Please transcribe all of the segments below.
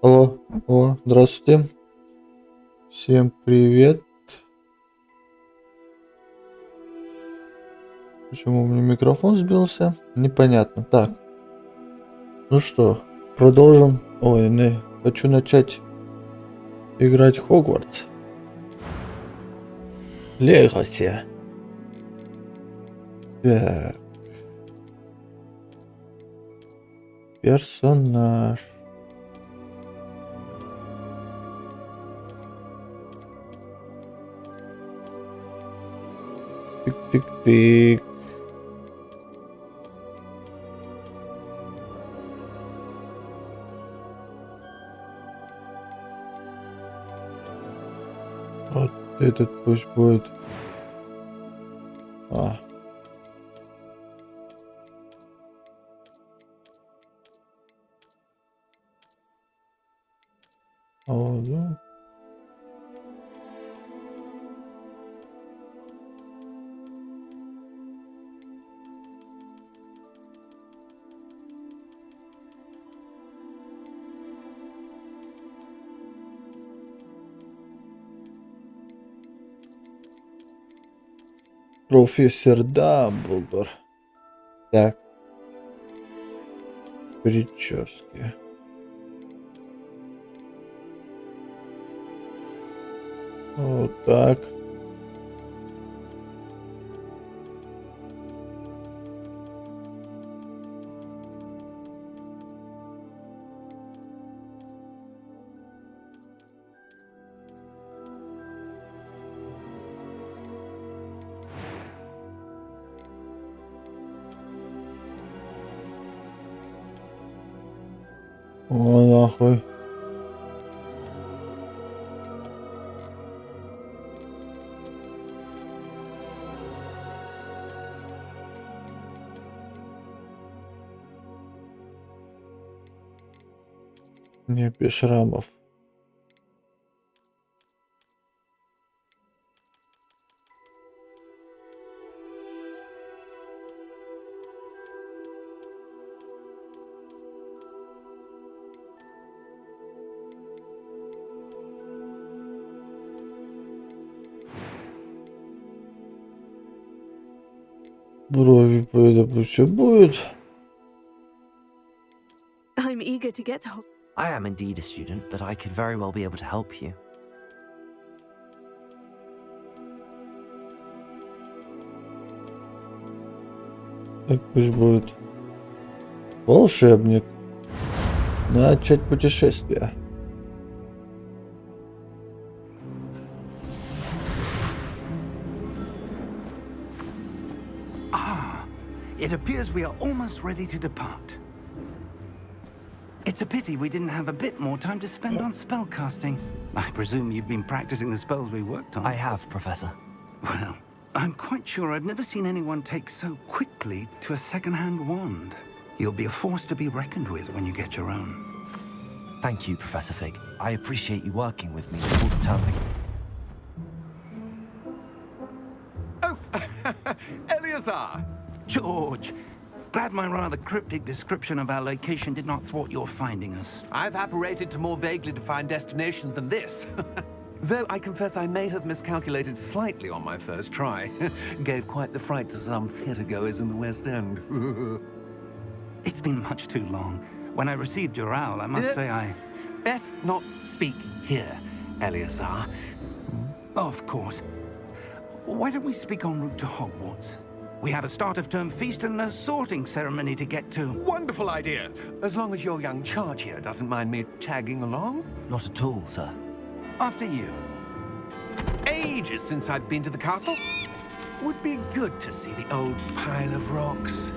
Алло, о, здравствуйте. Всем привет. Почему у меня микрофон сбился? Непонятно. Так. Ну что, продолжим. Ой, не, хочу начать играть в Хогвартс. Легаси. Так. Персонаж. Тык-тык-тык. Вот этот пусть будет. Да. Профессор Дамблдор. Так. Прически. Вот так. О, нахуй. Не без шрамов. Брови, это все будет. I'm eager to get to. I am indeed a student, but I could very well be able to help you. Так пусть будет. Волшебник. Начать путешествие. It appears we are almost ready to depart. It's a pity we didn't have a bit more time to spend on spellcasting. I presume you've been practicing the spells we worked on. I have, Professor. Well, I'm quite sure I've never seen anyone take so quickly to a second-hand wand. You'll be a force to be reckoned with when you get your own. Thank you, Professor Fig. I appreciate you working with me all the time. Oh, Eleazar! George! Glad my rather cryptic description of our location did not thwart your finding us. I've apparated to more vaguely defined destinations than this. Though I confess I may have miscalculated slightly on my first try. Gave quite the fright to some theatregoers in the West End. It's been much too long. When I received your owl, I must say I... Best not speak here, Eleazar. Of course. Why don't we speak en route to Hogwarts? We have a start-of-term feast and a sorting ceremony to get to. Wonderful idea! As long as your young charge here doesn't mind me tagging along. Not at all, sir. After you. Ages since I've been to the castle. Would be good to see the old pile of rocks.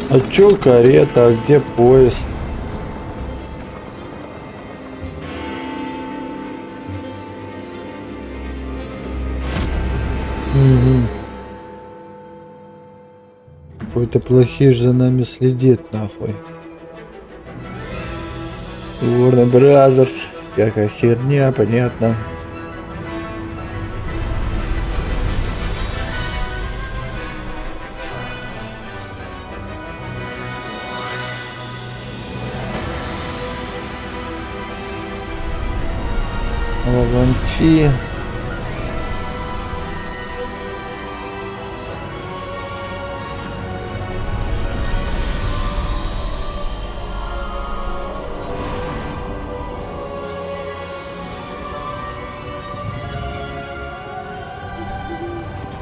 А чё карета, а где поезд? Какой-то плохиш за нами следит, нахуй. Warner Brothers, какая херня, понятно. Лаванчи.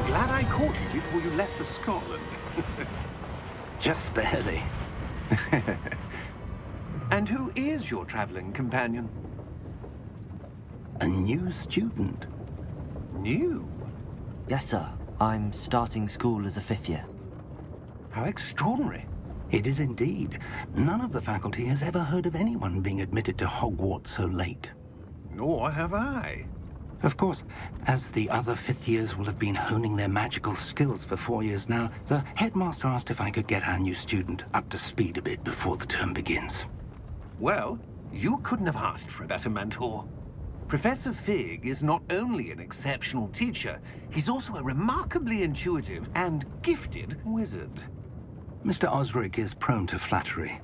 Glad I caught you before you left for Scotland. Just barely. And who is your traveling companion? A new student. New? Yes, sir. I'm starting school as a 5th year. How extraordinary. It is indeed. None of the faculty has ever heard of anyone being admitted to Hogwarts so late. Nor have I. Of course, as the other 5th years will have been honing their magical skills for 4 years now, the headmaster asked if I could get our new student up to speed a bit before the term begins. Well, you couldn't have asked for a better mentor. Professor Fig is not only an exceptional teacher, he's also a remarkably intuitive and gifted wizard. Mr. Osric is prone to flattery.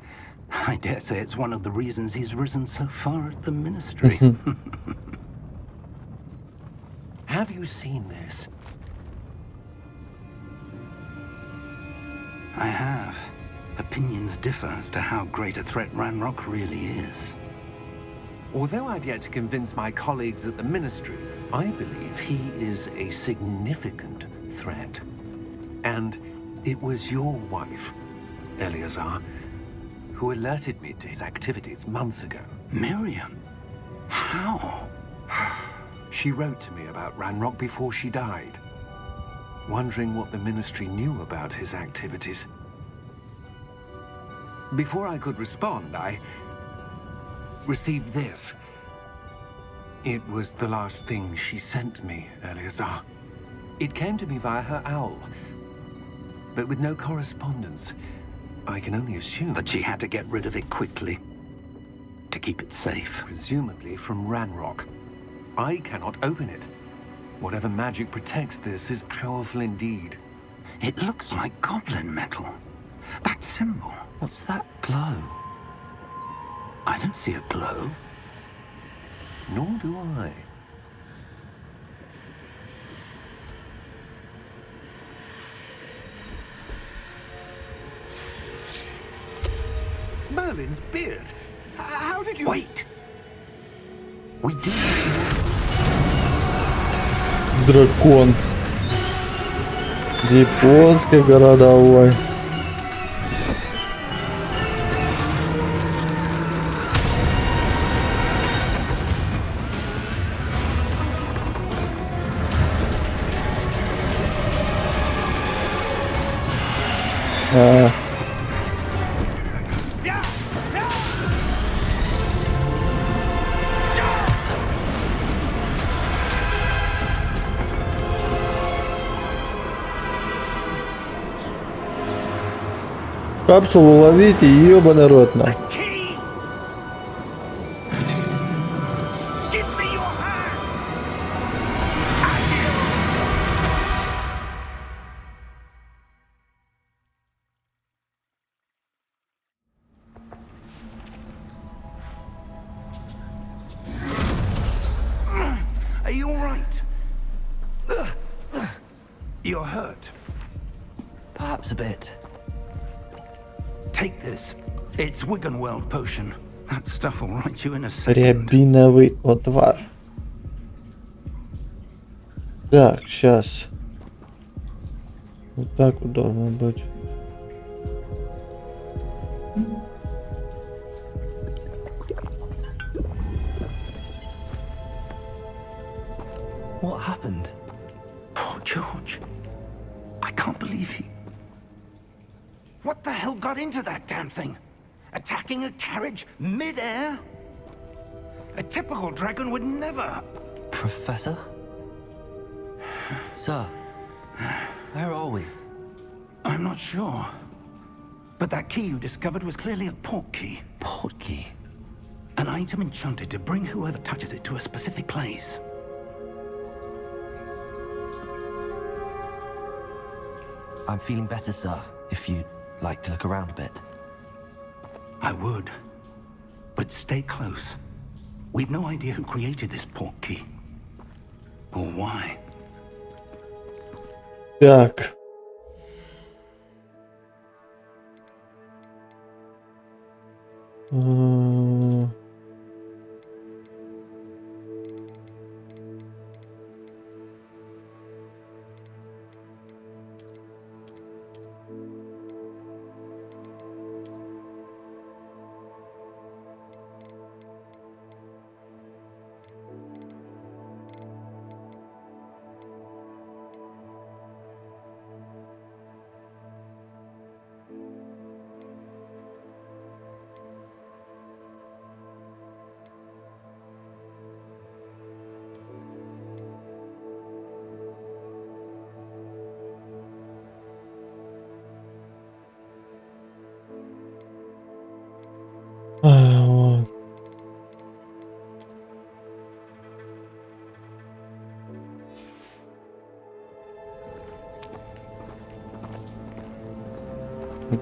I dare say it's one of the reasons he's risen so far at the ministry. Have you seen this? I have. Opinions differ as to how great a threat Ranrock really is. Although I've yet to convince my colleagues at the Ministry, I believe he is a significant threat. And it was your wife, Eleazar, who alerted me to his activities months ago. Miriam? How? She wrote to me about Ranrock before she died, wondering what the Ministry knew about his activities. Before I could respond, I received this. It was the last thing she sent me, Eleazar. It came to me via her owl, but with no correspondence. I can only assume That she had to get rid of it quickly. To keep it safe. presumably from Ranrock. I cannot open it. Whatever magic protects this is powerful indeed. It looks like goblin metal. That symbol. What's that glow? I don't see a glow. Nor do I. Merlin's beard. How did you... Wait! We do. Дракон. Японский городовой. Капсулу ловите, ебаный рот на. Key! Give me your hand! Are you all right? You're hurt. Perhaps a bit. Take this. It's Wiggenweld potion. That stuff will right you in a second. Рябиновый отвар. Так, сейчас. Вот так вот должно быть. What happened? Poor George. I can't believe he... What the hell got into that damn thing? Attacking a carriage mid-air? A typical dragon would never... Professor? Sir, where are we? I'm not sure. But that key you discovered was clearly a port key. Port key? An item enchanted to bring whoever touches it to a specific place. I'm feeling better, sir, if you'd like to look around a bit. I would. But stay close. We've no idea who created this portkey. Or why. Так. Вот.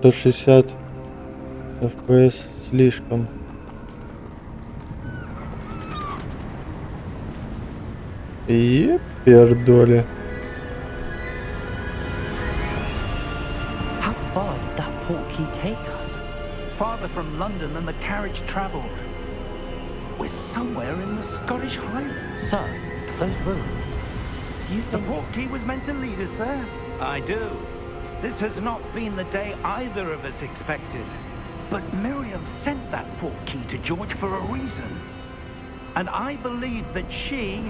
До 60 FPS слишком. И пердоли. How far did that portkey take us? Farther from London than the carriage travelled. We're somewhere in the Scottish Highlands. Sir, those ruins. Do you The think... portkey was meant to lead us there? I do. This has not been the day either of us expected. But Miriam sent that portkey to George for a reason. And I believe that she,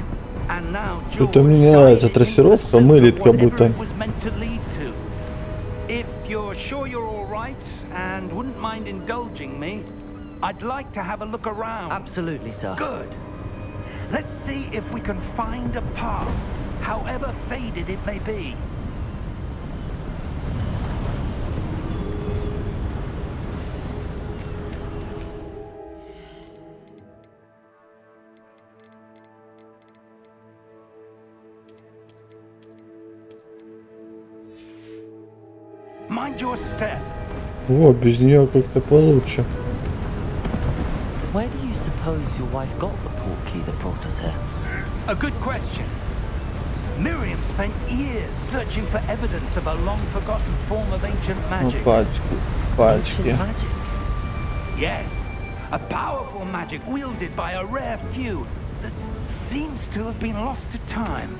and now George, Это мне нравится трассировка, мылит как будто. was meant to lead to. If you're sure you're all right and wouldn't mind indulging me, I'd like to have a look around. Absolutely, sir. Good. Let's see if we can find a path, however faded it may be. Mind your step. О, без нее как-то получше. Where do you suppose your wife got the portkey that brought us here? A good question. Miriam spent years searching for evidence of a long-forgotten form of ancient Ну, magic. пачки. Ancient magic. Yes, a powerful magic wielded by a rare few that seems to have been lost to time.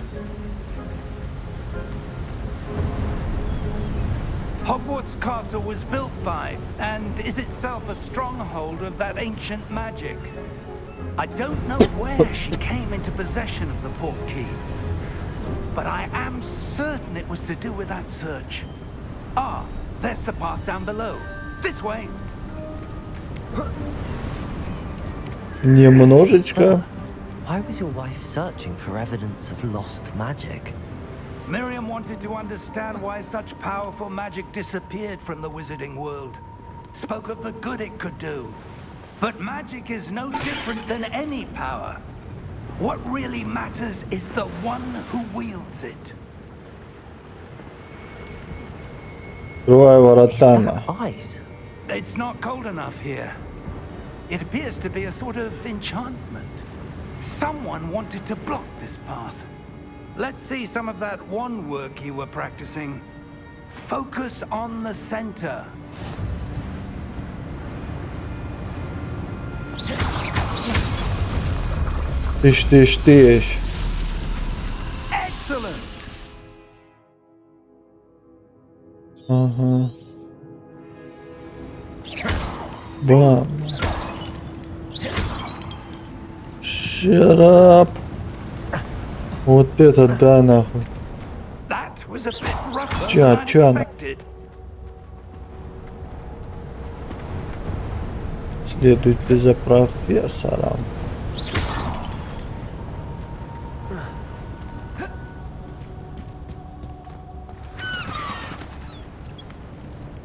Hogwarts Castle was built by, and is itself a stronghold of that ancient magic. I don't know where she came into possession of the portkey, but I am certain it was to do with that search. Ah, there's the path down below. This way. Немножечко. Sir, why was your wife searching for evidence of lost magic? Miriam wanted to understand why such powerful magic disappeared from the wizarding world. Spoke of the good it could do. But magic is no different than any power. What really matters is the one who wields it. Открывай Is ворота. that ice? It's not cold enough here. It appears to be a sort of enchantment. Someone wanted to block this path. Let's see some of that wand work you were practicing. Focus on the center. Тыщ. Excellent! Ага. Бам. Shut up. Вот это да, нахуй. That was a bit rougher Чё, than I чё она? expected. Следуйте за профессором.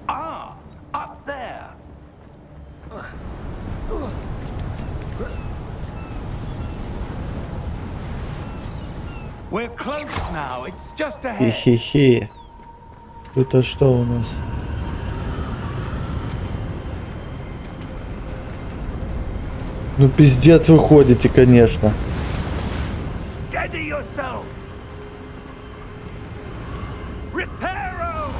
Ah, up there. We're close now. It's just ahead. Хи-хи-хи. Это что у нас? Ну пиздец вы ходите, конечно. Steady yourself. Reparo.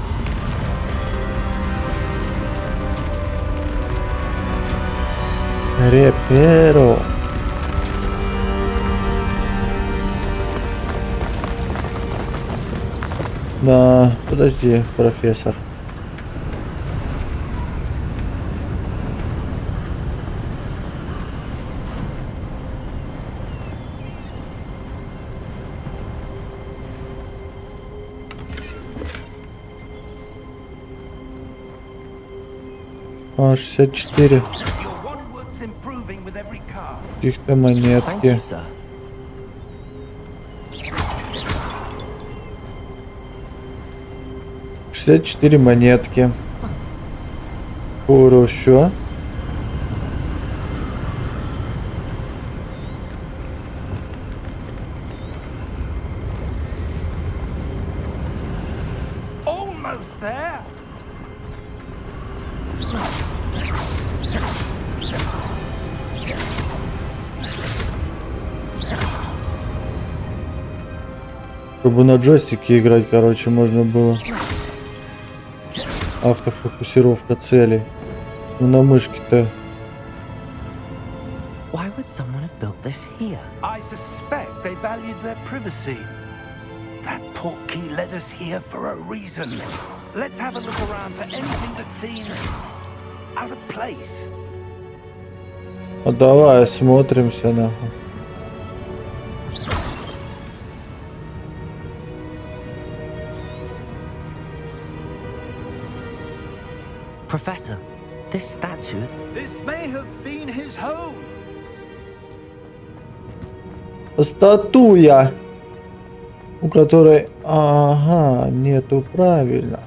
Реперо. Да, подожди, профессор. А, 64 Your waterworks improving with every car. каких-то Thank монетки. you, sir. 64 монетки. Хорошо. Almost there. Чтобы на джойстике играть, короче, можно было. Автофокусировка целей. Ну на мышке-то. Why would someone have built this here? I suspect they valued their privacy. That portkey led us here for a reason. Let's have a look around for anything that seems out of place. А давай осмотримся, нахуй. Professor, this statue. This may have been his home. Статуя, у которой, ага, нету, правильно.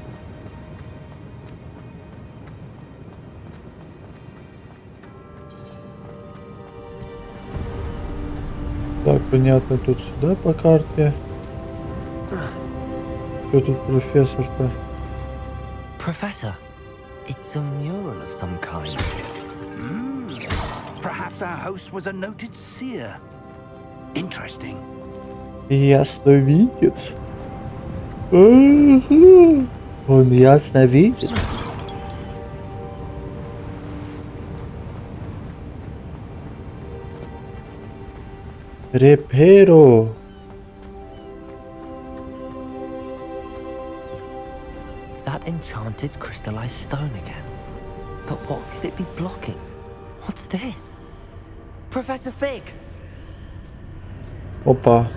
Так, понятно, тут сюда по карте. Кто тут профессор-то? Professor, it's a mural of some kind. Perhaps our host was a noted seer. Interesting. Ясновидец. Ага. Он ясновидец. Реперо. That enchanted crystallized stone again. But what could it be blocking? What's this? Professor Fig! Опа.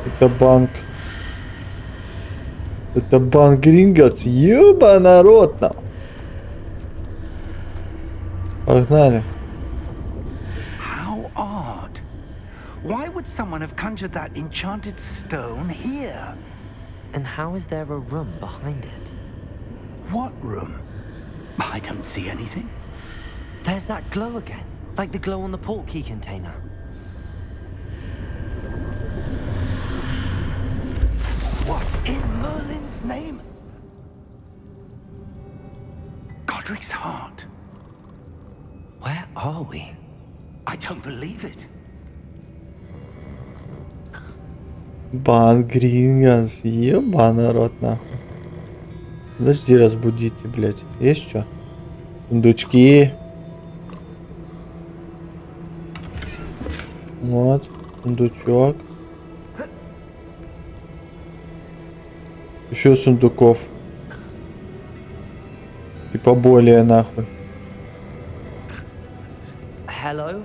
Это банк. Это банк Гринготс. Ёба народно. Погнали. How odd. Why would someone have conjured that enchanted stone here? And how is there a room behind it? What room? I don't see anything. There's that glow again, like the glow on the portkey container. What in Merlin's name? Godric's heart. Where are we? I don't believe it. Банк Гринготс. Ёба народ нахуй. Подожди, разбудите, блядь. Есть что? Сундучки. Вот, сундучок. Еще сундуков. И поболее нахуй. Hello?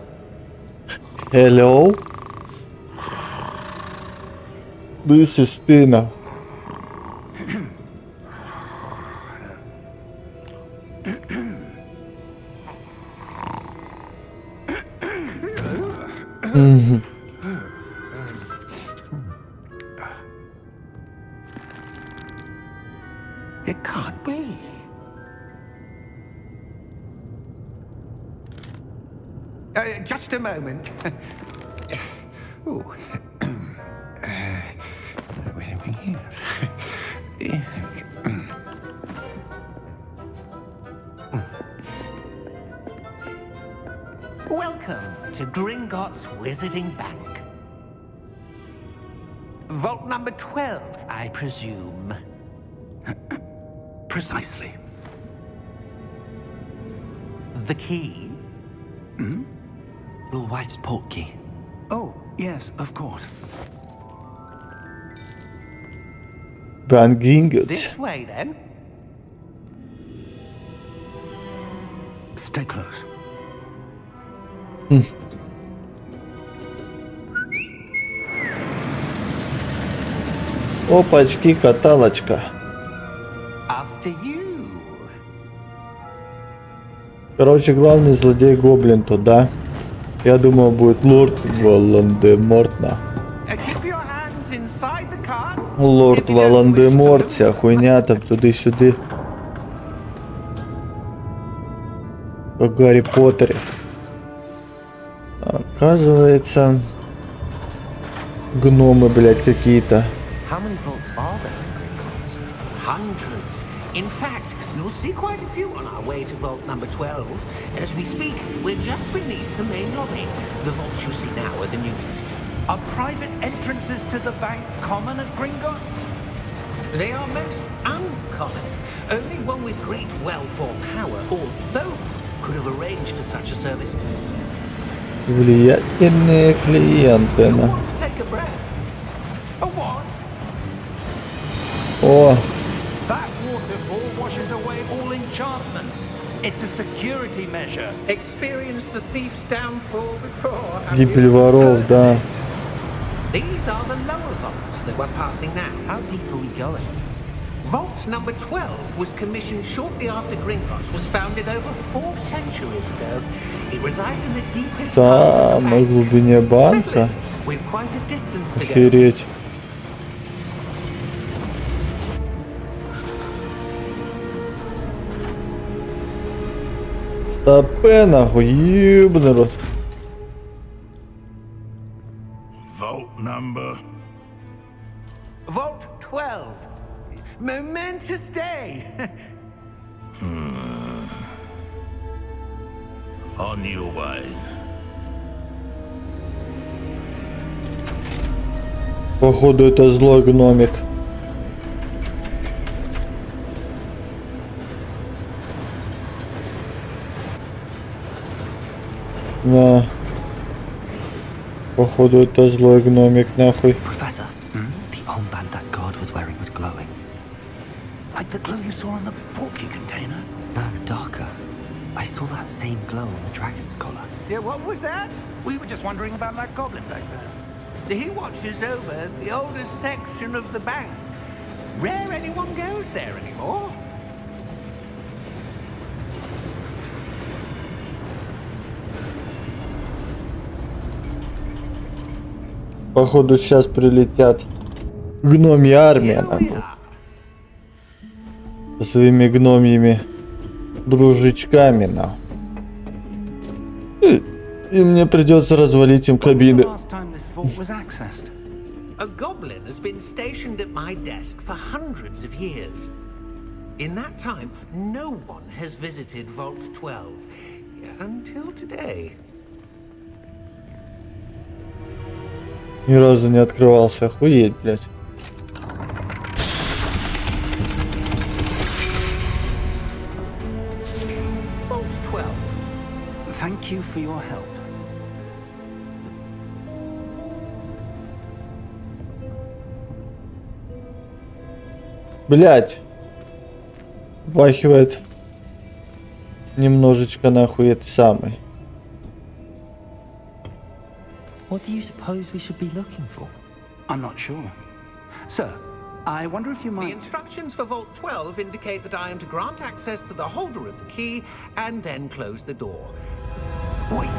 Hello? This is Tina. It can't be. Just a moment. Ooh. Where are we here? Welcome. to Gringotts Wizarding Bank. Vault number 12, I presume. Precisely. The key? Your wife's portkey. Oh, yes, of course. Bangingut. This way, then. Stay close. Опачки, каталочка. After you. Короче, главный злодей гоблин тут, да? Я думал, будет лорд Волан-де-Морт. Keep your hands inside the cart. Лорд Волан-де-Морт, вся хуйня там туды-сюды. Как в Гарри Поттере. Оказывается, гномы, блядь, какие-то. How many vaults are there in Gringotts? Hundreds. In fact, you'll see quite a few on our way to vault number 12. As we speak, we're just beneath the main lobby. The vaults you see now are the newest. Are private entrances to the bank common at Gringotts? They are most uncommon. Only one with great wealth or power, or both, could have arranged for such a service. Влиятельные клиенты. You want to take a breath? A what? О, That waterfall washes away all enchantments. It's a security measure. Experienced the thief's downfall before. have you? гибель воров, да. These are the lower vaults that we're passing now. How deep are we going? Vault number 12 was commissioned shortly after Gringotts was founded over 4 centuries ago. It resides in the deepest В parts of the самой bank. глубине банка. Settle in. We've quite a distance to go. Охереть. Стопе, нахуй, ебаный рот. Vault number. Vault 12. Momentous day. On your way. Походу, это злой гномик. На. Походу, это злой гномик, нахуй. Professor, the armband that guard was wearing was glowing. Like the glow you saw on the porky container? No, darker. I saw that same glow on the dragon's collar. Yeah, what was that? We were just wondering about that goblin back there. He watches over the oldest section of the bank. Rare anyone goes there anymore. Походу, сейчас прилетят гномья армия, Here we нахуй. are. Со своими гномьими дружечками, нахуй. И мне придется развалить им кабины. Last time this vault was accessed. A goblin has been stationed at my desk for hundreds of years. In that time, no one has visited Vault 12 until today. Ни разу не открывался. Охуеть, блядь. Vault 12. Thank you for your help. Блядь. Вахивает немножечко нахуй это самый. What do you suppose we should be looking for? I'm not sure. Sir, I wonder if you The might... instructions for Vault 12 indicate that I am to grant access to the holder of the key and then close the door. Wait.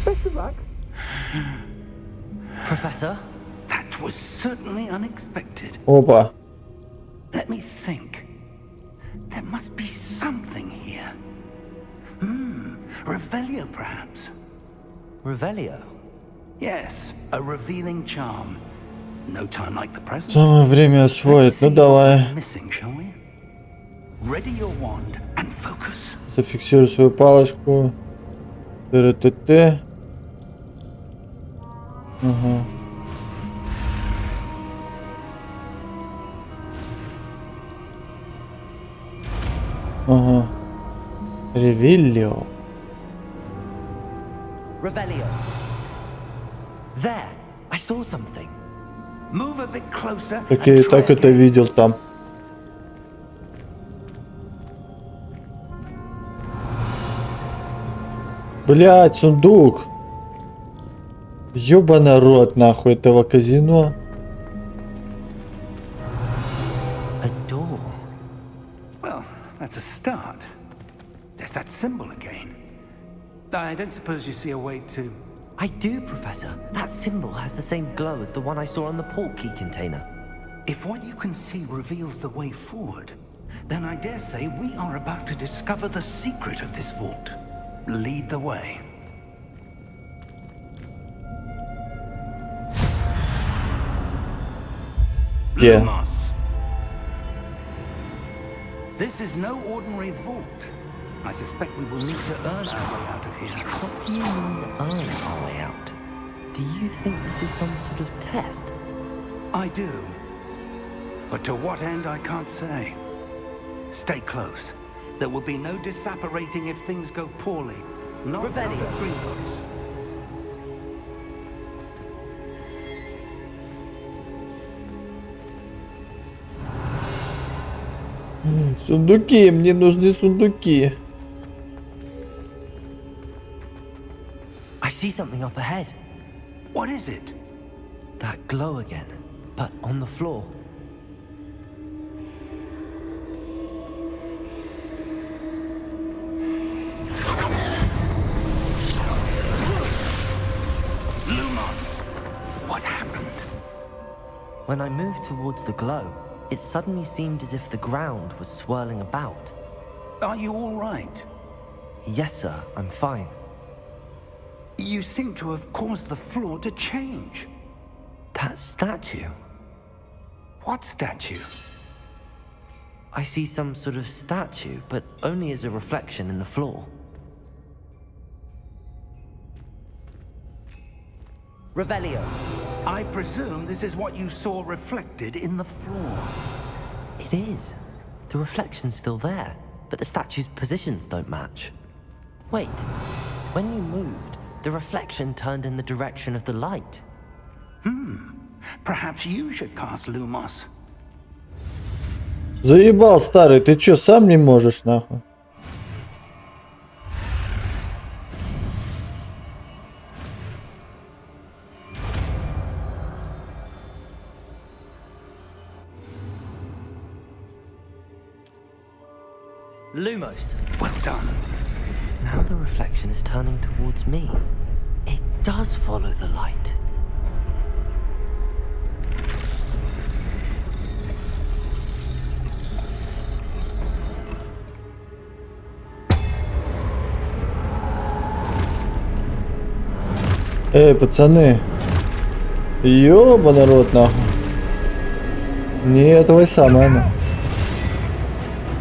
Best of luck. Professor? That was certainly unexpected. Опа. Let me think. There must be something here. Revelio, perhaps? Revelio? Yes, a revealing charm. No time like the present. Самое время освоить. Let's Ну see давай. what's missing, shall we? Ready your wand and focus. Зафиксируй свою палочку. ТРТТ. Ага. Ага. Ревиллио. Revelio. There, I saw something. Move a bit closer. Так я и так это видел там. Блять, сундук. Ёбаный рот нахуй этого казино. A door. Well, that's a start. There's that symbol again. I don't suppose you see a way to... I do, Professor. That symbol has the same glow as the one I saw on the port key container. If what you can see reveals the way forward, then I dare say we are about to discover the secret of this vault. Lead the way. Yeah. Lumos. This is no ordinary vault. I suspect we will need to earn our way out of here. What do you mean, earn our way out? Do you think this is some sort of test? I do. But to what end, I can't say. Stay close. There will be no disapparating if things go poorly. Not Revelio. the green books. Сундуки, мне нужны сундуки. I see something up ahead. What is it? That glow again, but on the floor. What happened? When I moved towards the glow, it suddenly seemed as if the ground was swirling about. Are you all right? Yes, sir, I'm fine. You seem to have caused the floor to change. That statue. What statue? I see some sort of statue, but only as a reflection in the floor. Revelio. I presume this is what you saw reflected in the floor. It is. The reflection's still there, but the statue's positions don't match. Wait, when you moved, the reflection turned in the direction of the light. Perhaps you should cast Lumos. Заебал, старый, ты чё, сам не можешь, нахуй? Lumos. Well done. Now the reflection is turning towards me. It does follow the light. Эй, пацаны. Ёба народ, нахуй. Не, твой самый, ну.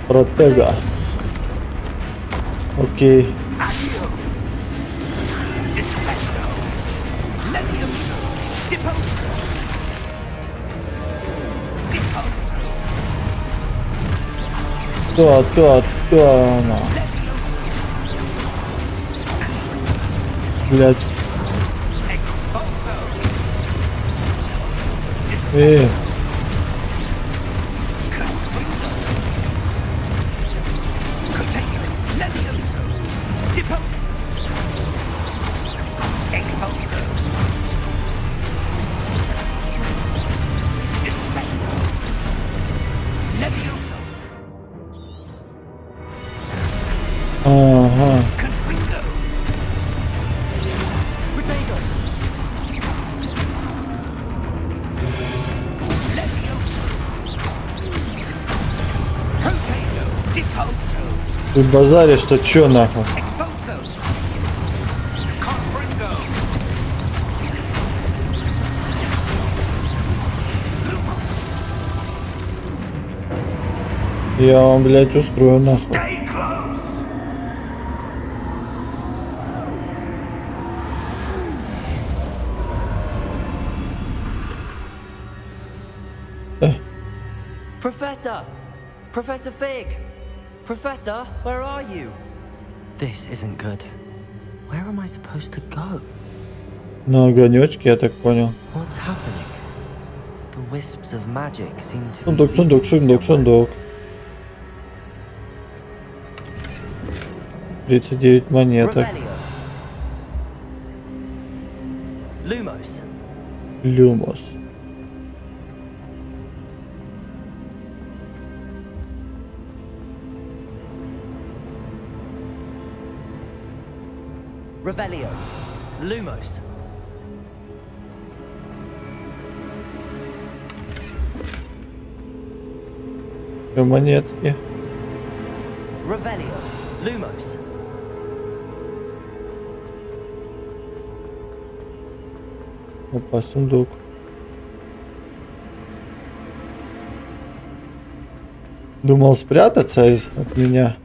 Протега. Окей. Кто, она? Блять. Ага. Ты базаришь, что чё нахуй? Я вам, блядь, устрою нахуй. Stay close. Professor! Professor Fig! Professor, where are you? This isn't good. Where am I supposed to go? На огонечке, я так понял. What's happening? The wisps of magic seem to Сундук, be сундук, leading me сундук, somewhere. сундук. 39 монеток. Revelio. Lumos. Люмос. Revelio. Lumos. Монетки. Revelio. Lumos. Опа, сундук. Думал спрятаться от меня.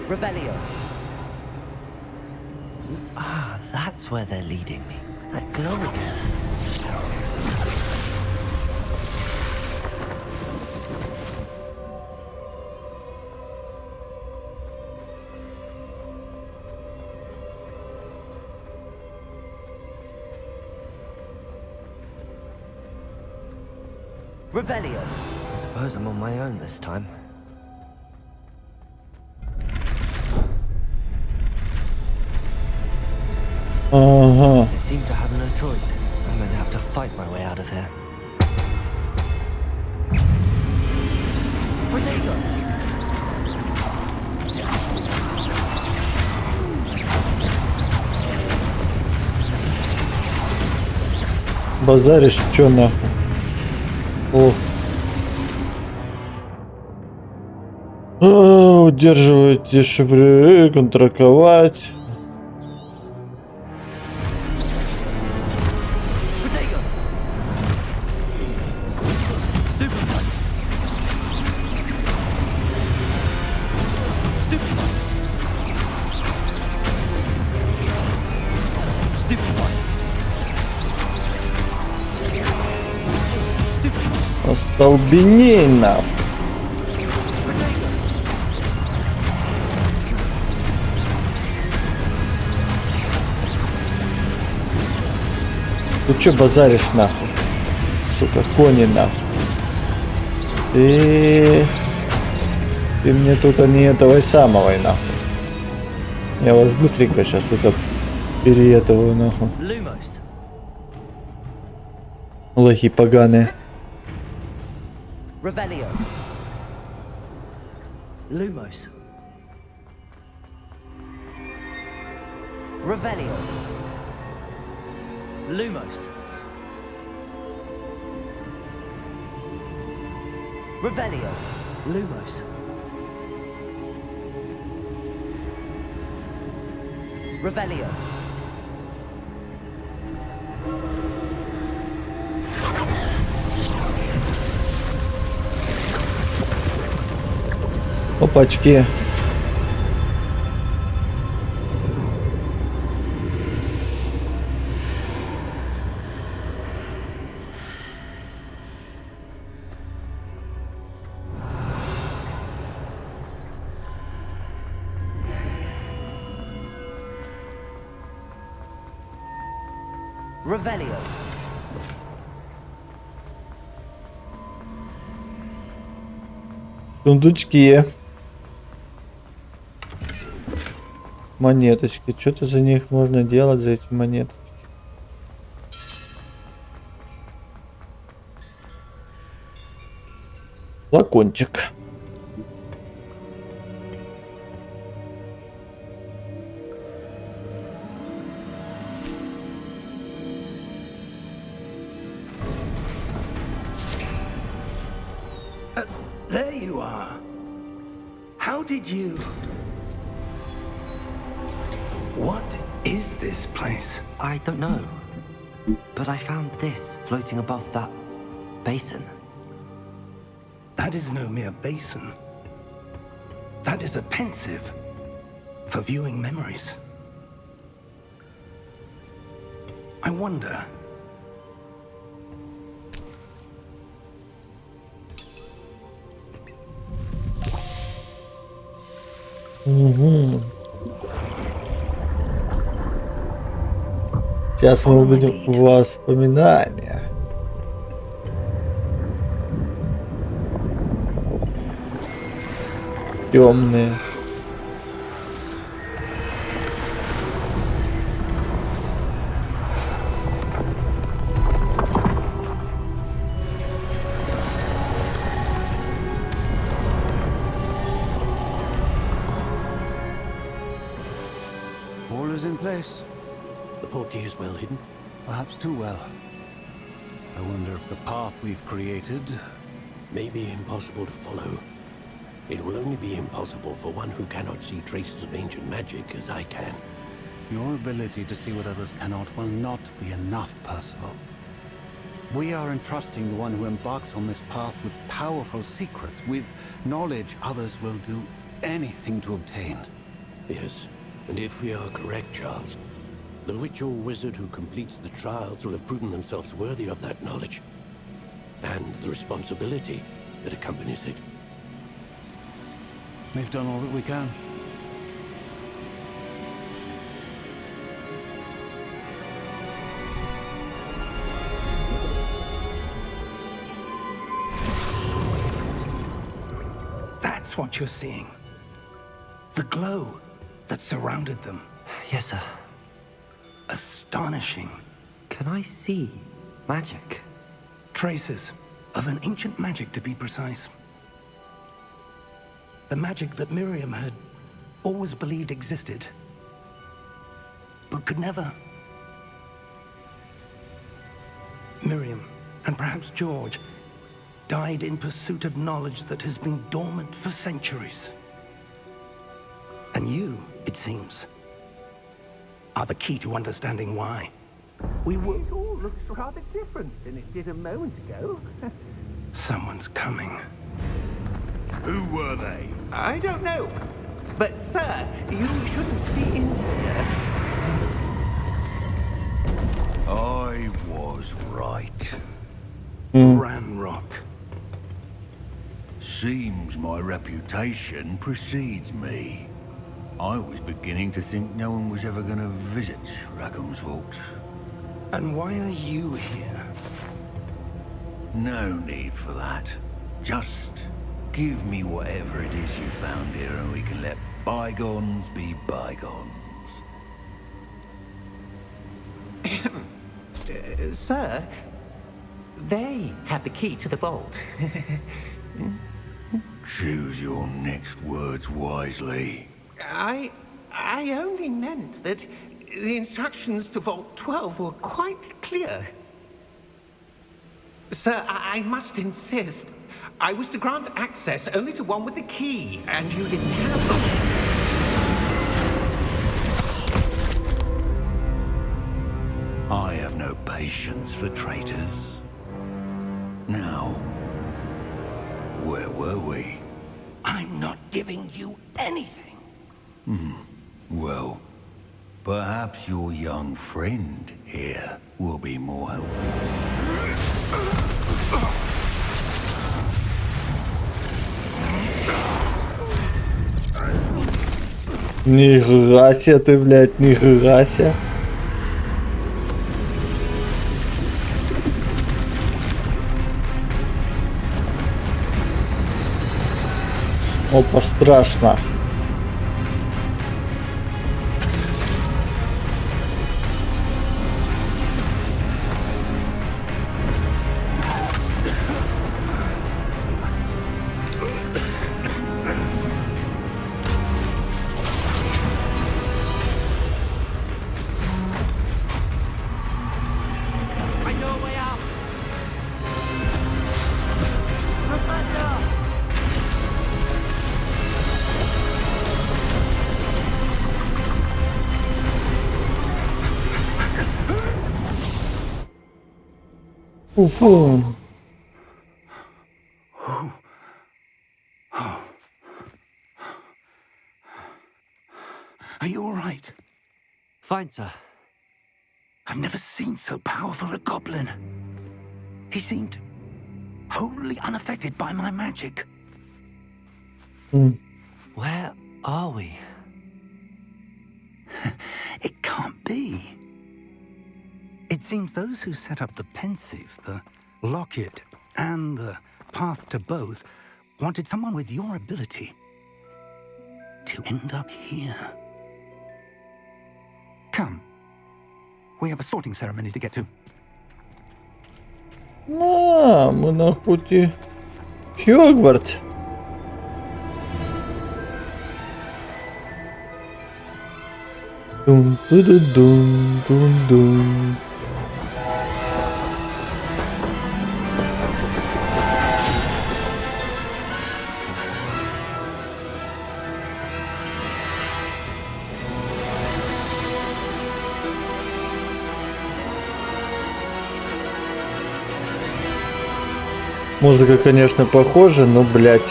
Revelio. Ah, that's where they're leading me. That glow again. Revelio. I suppose I'm on my own this time. Ага. I seem to have no choice. I'm going to have to fight my way out of here. Potato! Базаришь, чё нахуй? Ох. Удерживайте, чтобы контраковать. Potato! Stupid one! Stupid one! Stupid one! Stupid one! Остолбеней нахуй. Ты чё базаришь нахуй? Сука, кони нахуй. Ты мне тут не этого самого нахуй. Я вас быстренько сейчас тут переетываю нахуй. Lumos! Лохи поганые. Revelio! Lumos! Revelio! Lumos! Revelio! Lumos! Revelio! Опачки. Revelio! Сундучки. Монеточки. Что-то за них можно делать, за эти монеты. Флакончик. There you are. How did you... What is this place? I don't know. But I found this floating above that basin. That is no mere basin. That is a pensive for viewing memories. I wonder. Сейчас мы увидим воспоминания. Темные. All is in place. The portkey is well hidden. Perhaps too well. I wonder if the path we've created May be impossible to follow. It will only be impossible for one who cannot see traces of ancient magic as I can. Your ability to see what others cannot will not be enough, Percival. We are entrusting the one who embarks on this path with powerful secrets, with knowledge others will do anything to obtain. Yes, and if we are correct, Charles, the witch or wizard who completes the trials will have proven themselves worthy of that knowledge, and the responsibility that accompanies it. We've done all that we can. That's what you're seeing. The glow that surrounded them. Yes, sir. Astonishing. Can I see magic? Traces of an ancient magic, to be precise. The magic that Miriam had always believed existed, but could never. Miriam, and perhaps George, died in pursuit of knowledge that has been dormant for centuries. And you, it seems, are the key to understanding why. We were... It all looks rather different than it did a moment ago. Someone's coming. Who were they? I don't know. But, sir, you shouldn't be in here. I was right. Ranrock. Seems my reputation precedes me. I was beginning to think no one was ever going to visit Rackham's vault. And why are you here? No need for that. Just give me whatever it is you found here and we can let bygones be bygones. Sir, they have the key to the vault. Choose your next words wisely. I only meant that the instructions to Vault 12 were quite clear. Sir, I must insist. I was to grant access only to one with the key, and you didn't have them. I have no patience for traitors. Now, where were we? I'm not giving you anything. Well, perhaps your young friend here will be more helpful. Нихера себе ты, блядь, нихера себе. Опа, страшно. Who Are you all right? Fine, sir. I've never seen so powerful a goblin. He seemed wholly unaffected by my magic. Where are we? It can't be. It seems those who set up the pensive, the locket, and the path to both wanted someone with your ability to end up here. Come. We have a sorting ceremony to get to. Мы на пути в Хогвартс. Дун-ду-ду-дун-дун-дун. Музыка, конечно, похожа, но, блядь,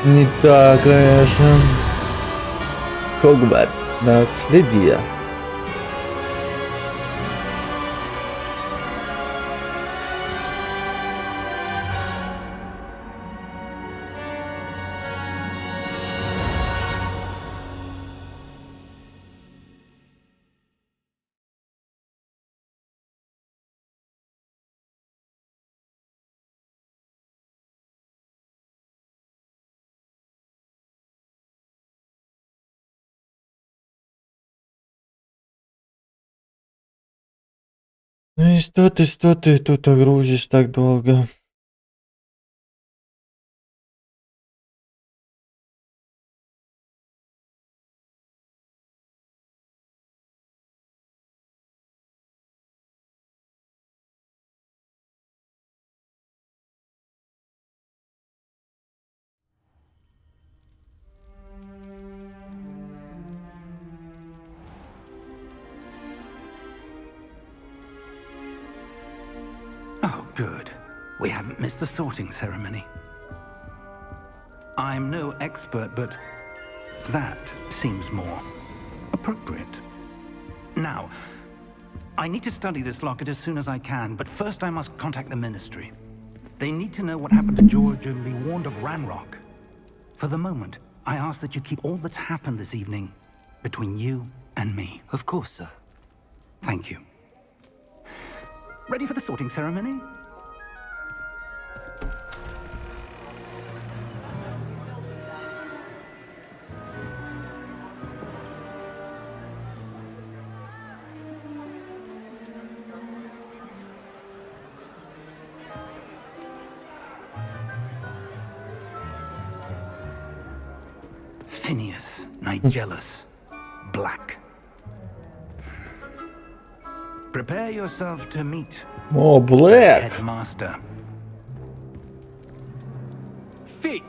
не такая же. Хогвартс. Наследие. Ну и что ты тут грузишь так долго? Oh, good. We haven't missed the sorting ceremony. I'm no expert, but that seems more appropriate. Now, I need to study this locket as soon as I can, but first I must contact the Ministry. They need to know what happened to George and be warned of Ranrock. For the moment, I ask that you keep all that's happened this evening between you and me. Of course, sir. Thank you. Ready for the sorting ceremony? Phineas, Nigellus, Black. Prepare yourself to meet О, the Блэк. headmaster. Fig,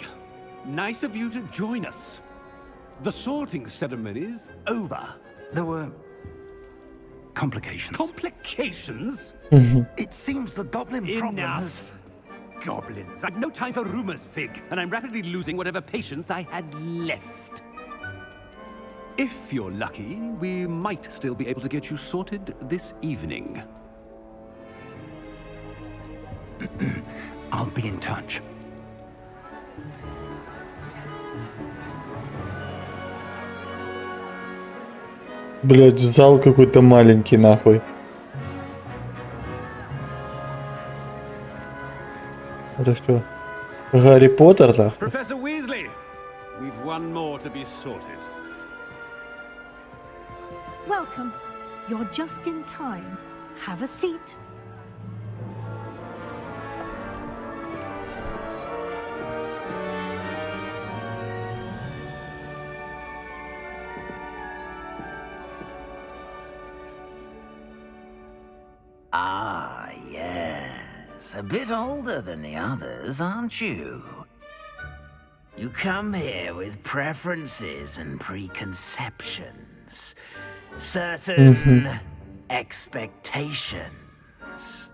nice of you to join us. The sorting ceremony's over. There were complications. Complications? It seems the goblin problem has... Enough. Goblins. I've no time for rumors, Fig, and I'm rapidly losing whatever patience I had left. If you're lucky, we might still be able to get you sorted this evening. I'll be in touch. Блядь, зал какой-то маленький, нахуй. Это что? Гарри Поттер, да? Professor Weasley, we've one more to be sorted. Welcome. You're just in time. Have a seat. Ah, yes. A bit older than the others, aren't you? You come here with preferences and preconceptions. Certain expectations.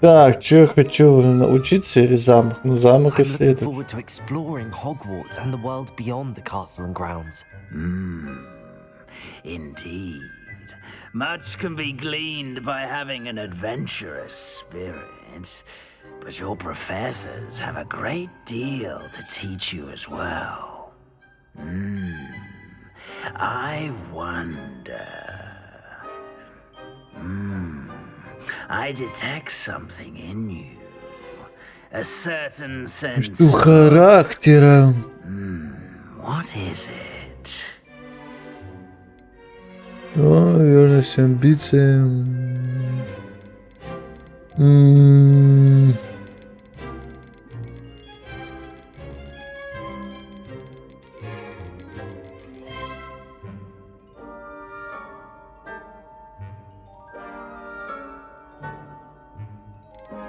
Так, что я хочу научиться или замок? Ну, замок I'm looking исследовать. forward to exploring Hogwarts and the world beyond the castle and grounds. Indeed. Much can be gleaned by having an adventurous spirit, but your professors have a great deal to teach you as well. I wonder... I detect something in you. A certain sense Что характера? What is it? О, верность, амбиции.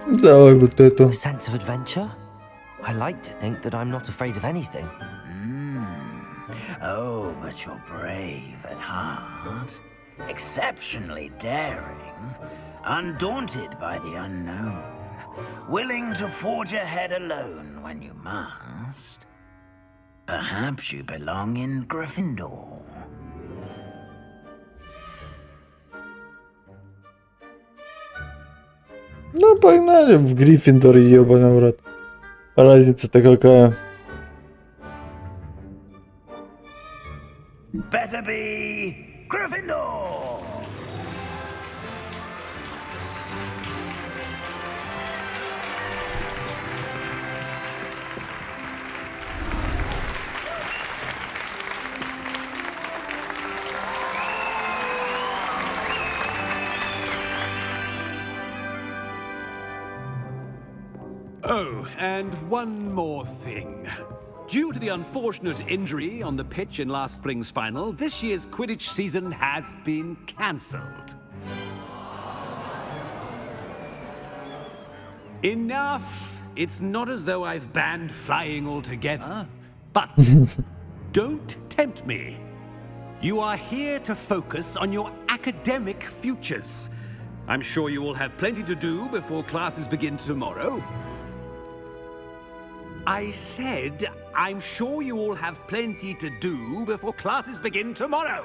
Давай вот эту. A sense of adventure? I like to think that I'm not afraid of anything. Oh, but you're brave at heart. Exceptionally daring. Undaunted by the unknown. Willing to forge ahead alone when you must. Perhaps you belong in Gryffindor. Ну, погнали в Гриффиндор, ебаный в рот. Разница-то какая? Better be Gryffindor! Oh, and one more thing. Due to the unfortunate injury on the pitch in last spring's final, this year's Quidditch season has been cancelled. Enough! It's not as though I've banned flying altogether, but don't tempt me. You are here to focus on your academic futures. I'm sure you will have plenty to do before classes begin tomorrow. I said, I'm sure you all have plenty to do before classes begin tomorrow.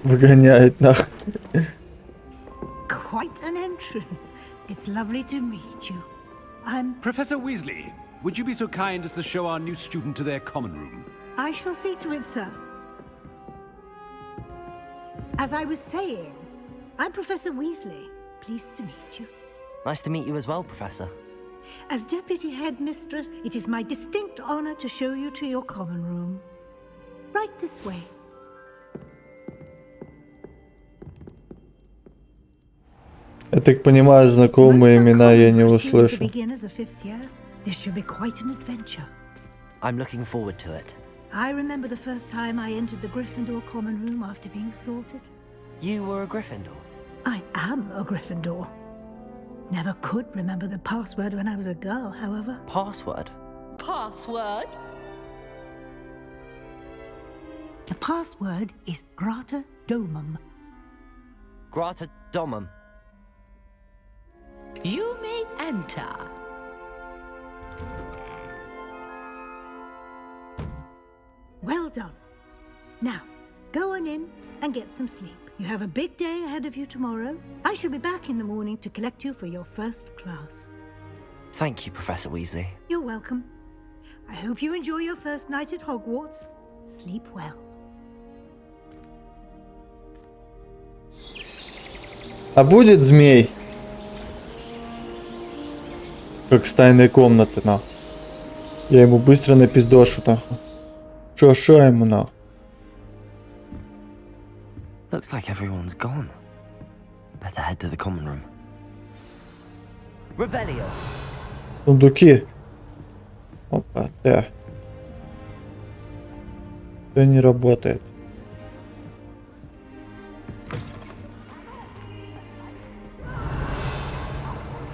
Выгоняет нахуй. Quite an entrance. It's lovely to meet you. I'm... Professor Weasley, would you be so kind as to show our new student to their common room? I shall see to it, sir. As I was saying, I'm Professor Weasley. Pleased to meet you. Nice to meet you as well, Professor. As Deputy Headmistress, it is my distinct honor to show you to your common room. Right this way. Я так понимаю, знакомые имена я не услышу. This should be quite an adventure. I'm looking forward to it. I remember the first time I entered the Gryffindor common room after being sorted. You were a Gryffindor? I am a Gryffindor. Never could remember the password when I was a girl, however. Password? Password? The password is Grata Domum. Grata Domum. You may enter. Well done. Now, go on in and get some sleep. You have a big day ahead of you tomorrow. I shall be back in the morning to collect you for your first class. Thank you, Professor Weasley. You're welcome. I hope you enjoy your first night at Hogwarts. Sleep well. А будет змей? Как с тайной комнаты, нахуй. Я ему быстро напиздошу, нахуй. Шо ему, нахуй. Looks like everyone's gone. Better head to the common room. Revelio. Сундуки. Опа, да. Все не работает.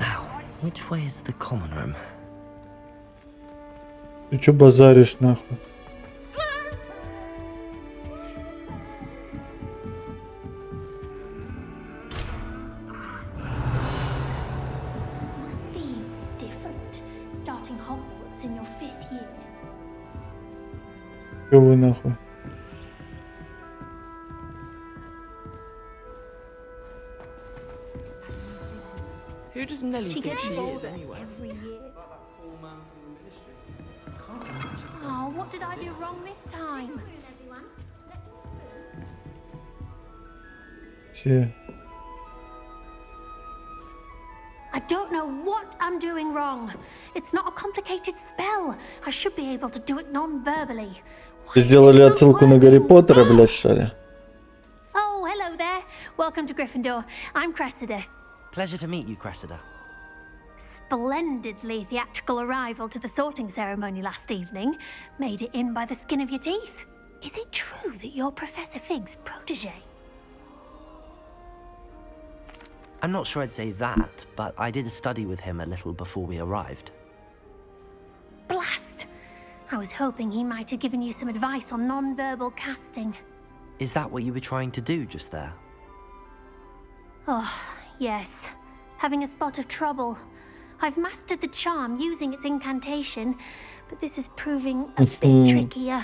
Now, which way is the common room? Ты чё базаришь, нахуй? Чё вы нахуй? Who does Nelly She think gets she older is anyway? every year. Oh, what did I do wrong this time? Все. I don't know what I'm doing wrong. It's not a complicated spell. I should be able to do it non-verbally. Сделали отсылку на Гарри Поттера, блядь, что ли? Oh, hello there. Welcome to Gryffindor. I'm Cressida. Pleasure to meet you, Cressida. Splendidly theatrical arrival to the sorting ceremony last evening. Made it in by the skin of your teeth. Is it true that you're Professor Fig's protege? I'm not sure I'd say that, but I did study with him a little before we arrived. Blast! I was hoping he might have given you some advice on non-verbal casting. Is that what you were trying to do just there? Oh, yes. Having a spot of trouble. I've mastered the charm using its incantation, but this is proving a bit trickier.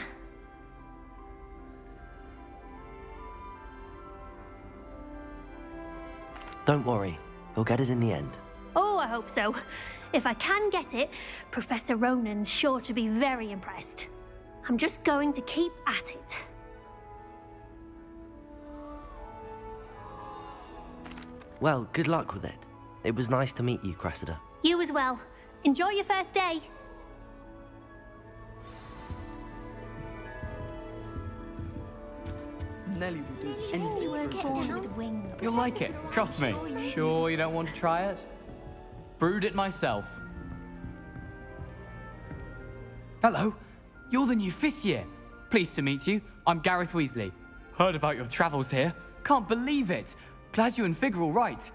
Don't worry, we'll get it in the end. Oh, I hope so. If I can get it, Professor Ronan's sure to be very impressed. I'm just going to keep at it. Well, good luck with it. It was nice to meet you, Cressida. You as well. Enjoy your first day. Nelly will do anything for a Born attention. with wings. You'll like it, trust me. Sure you don't want to try it? Brewed it myself. Hello, you're the new 5th year. Pleased to meet you. I'm Gareth Weasley. Heard about your travels here. Can't believe it. Glad you and Fig are all right.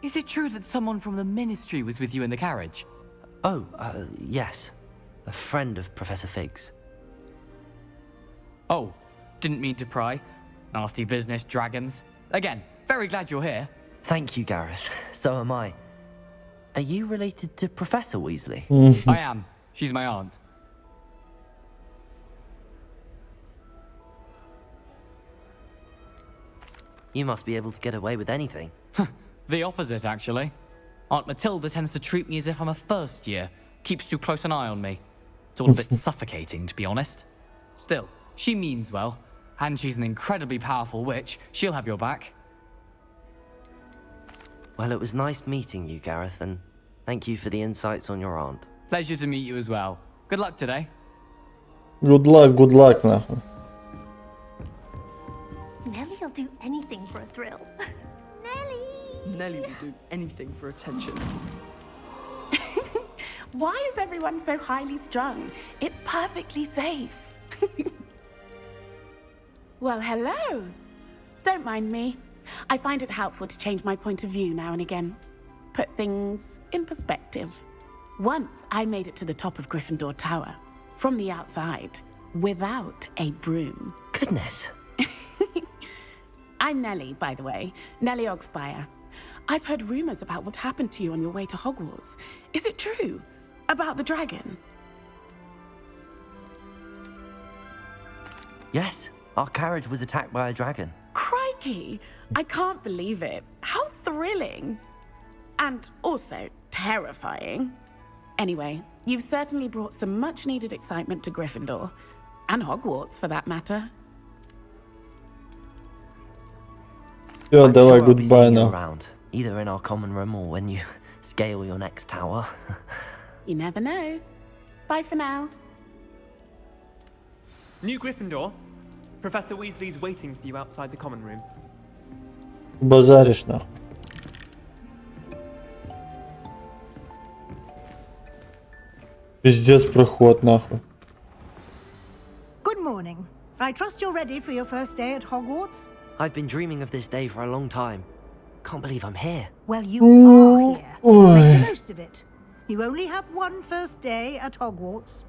Is it true that someone from the Ministry was with you in the carriage? Oh, yes. A friend of Professor Fig's. Oh, didn't mean to pry. Nasty business, dragons. Again, very glad you're here. Thank you, Gareth. So am I. Are you related to Professor Weasley? I am. She's my aunt. You must be able to get away with anything. The opposite, actually. Aunt Matilda tends to treat me as if I'm a first year. Keeps too close an eye on me. It's all a bit suffocating, to be honest. Still, she means well. And she's an incredibly powerful witch. She'll have your back. Well, it was nice meeting you, Gareth, and thank you for the insights on your aunt. Pleasure to meet you as well. Good luck today. Good luck, нахуй. Nelly'll do anything for a thrill. Nelly will do anything for attention. Why is everyone so highly strung? It's perfectly safe. Well, hello. Don't mind me. I find it helpful to change my point of view now and again. Put things in perspective. Once I made it to the top of Gryffindor Tower, from the outside, without a broom. Goodness. I'm Nelly, by the way. Nelly Ogspire. I've heard rumors about what happened to you on your way to Hogwarts. Is it true? About the dragon? Yes, our carriage was attacked by a dragon. Crikey! I can't believe it. How thrilling! And also terrifying. Anyway, you've certainly brought some much-needed excitement to Gryffindor. And Hogwarts, for that matter. Yo, I'm давай, sure I'll be goodbye seeing you now. around, either in our common room or when you scale your next tower. You never know. Bye for now. New Gryffindor. Professor Weasley's waiting for you outside the common room. Базаришь, нахуй. Пиздец проход, нахуй. Good morning. I trust you're ready for your first day at Hogwarts? I've been dreaming of this day for a long time. Can't believe I'm here. Well, you are here. Oi. Make the most of it. You only have one first day at Hogwarts.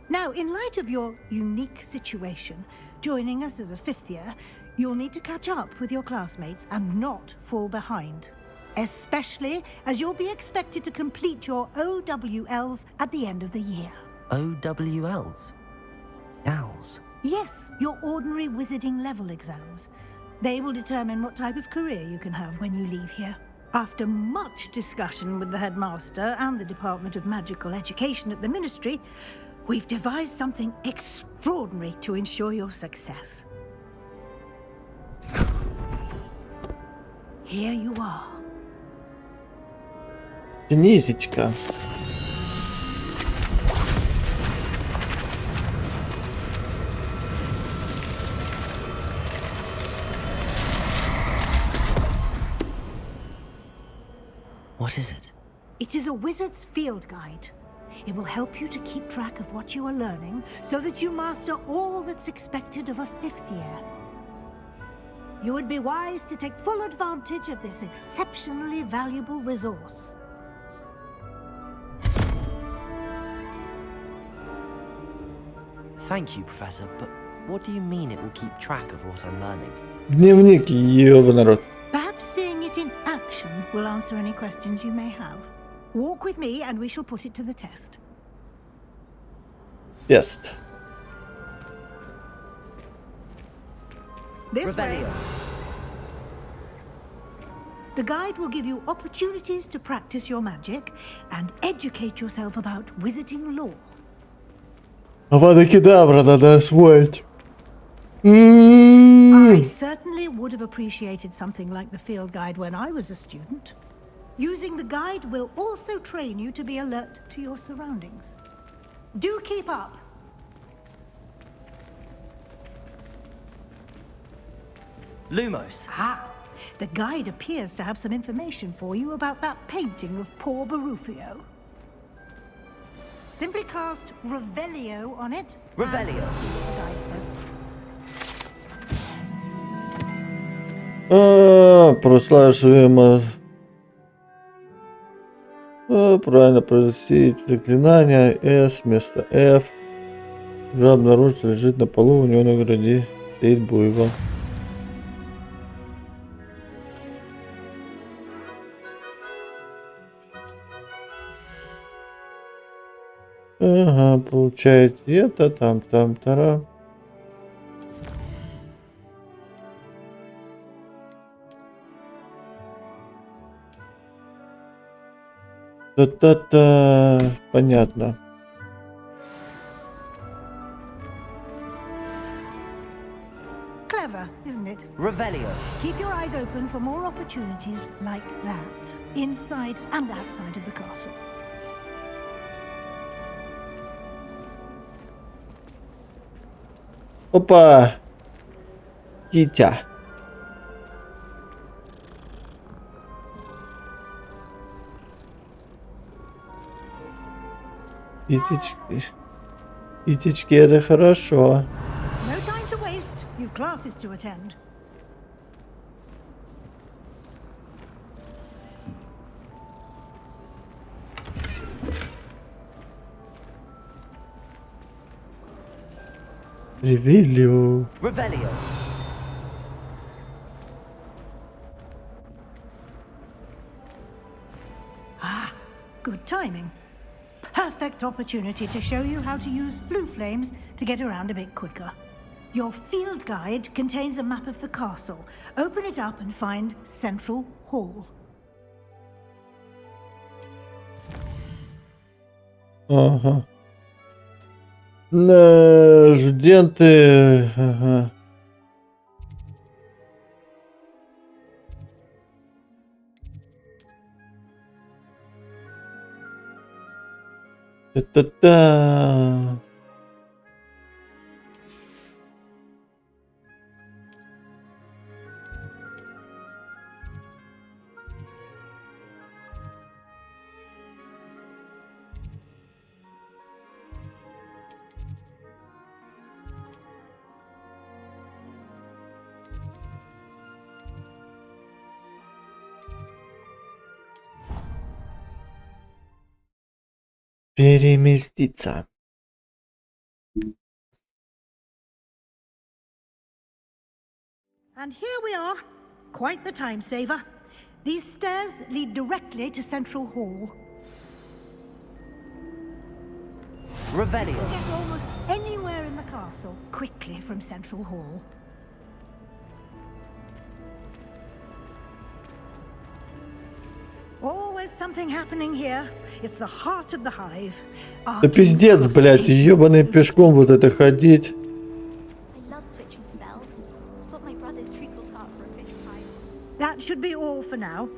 Now, in light of your unique situation, joining us as a 5th year, you'll need to catch up with your classmates and not fall behind. Especially as you'll be expected to complete your OWLs at the end of the year. OWLs? Owls? Yes, your ordinary wizarding level exams. They will determine what type of career you can have when you leave here. After much discussion with the headmaster and the Department of Magical Education at the Ministry, we've devised something extraordinary to ensure your success. Here you are. Книжечка. What is it? It is a wizard's field guide. It will help you to keep track of what you are learning so that you master all that's expected of a 5th year. You would be wise to take full advantage of this exceptionally valuable resource. Thank you, Professor, but what do you mean it will keep track of what I'm learning? Дневник, ёбаный народ. Perhaps seeing it in action will answer any questions you may have. Walk with me and we shall put it to the test. Тест. This way. The guide will give you opportunities to practice your magic and educate yourself about wizarding lore. Авада кедавра надо освоить. I certainly would have appreciated something like the field guide when I was a student. Using the guide will also train you to be alert to your surroundings. Do keep up. Lumos. Ah, the guide appears to have some information for you about that painting of poor Barufio. Simply cast Revelio on it. Revelio. The guide says. Прославишь своим... Правильно произносить заклинание. S вместо F. Уже обнаружить, лежит на полу, у него на груди стоит буйвол. Ага, получаете это, там-тара. Та-та-та, понятно. Clever, isn't it? Revelio. Keep your eyes open for more opportunities like that, inside and outside of the castle. Опа! Китя. Итички, это хорошо. No time to waste. You've classes to attend. Revelio. Revelio. Ah, good timing. Perfect opportunity to show you how to use blue flames to get around a bit quicker. Your field guide contains a map of the castle. Open it up and find Central Hall. Ага. Студенты. Ага. Та-та-та. Переместиться. And here we are. Quite the time saver. These stairs lead directly to Central Hall. Revelio. You'll get almost anywhere in the castle. castle quickly from Central Hall. Always something happening here. It's the heart of the hive. Да пиздец, блядь, ебаный пешком вот это ходить. That should be all for now.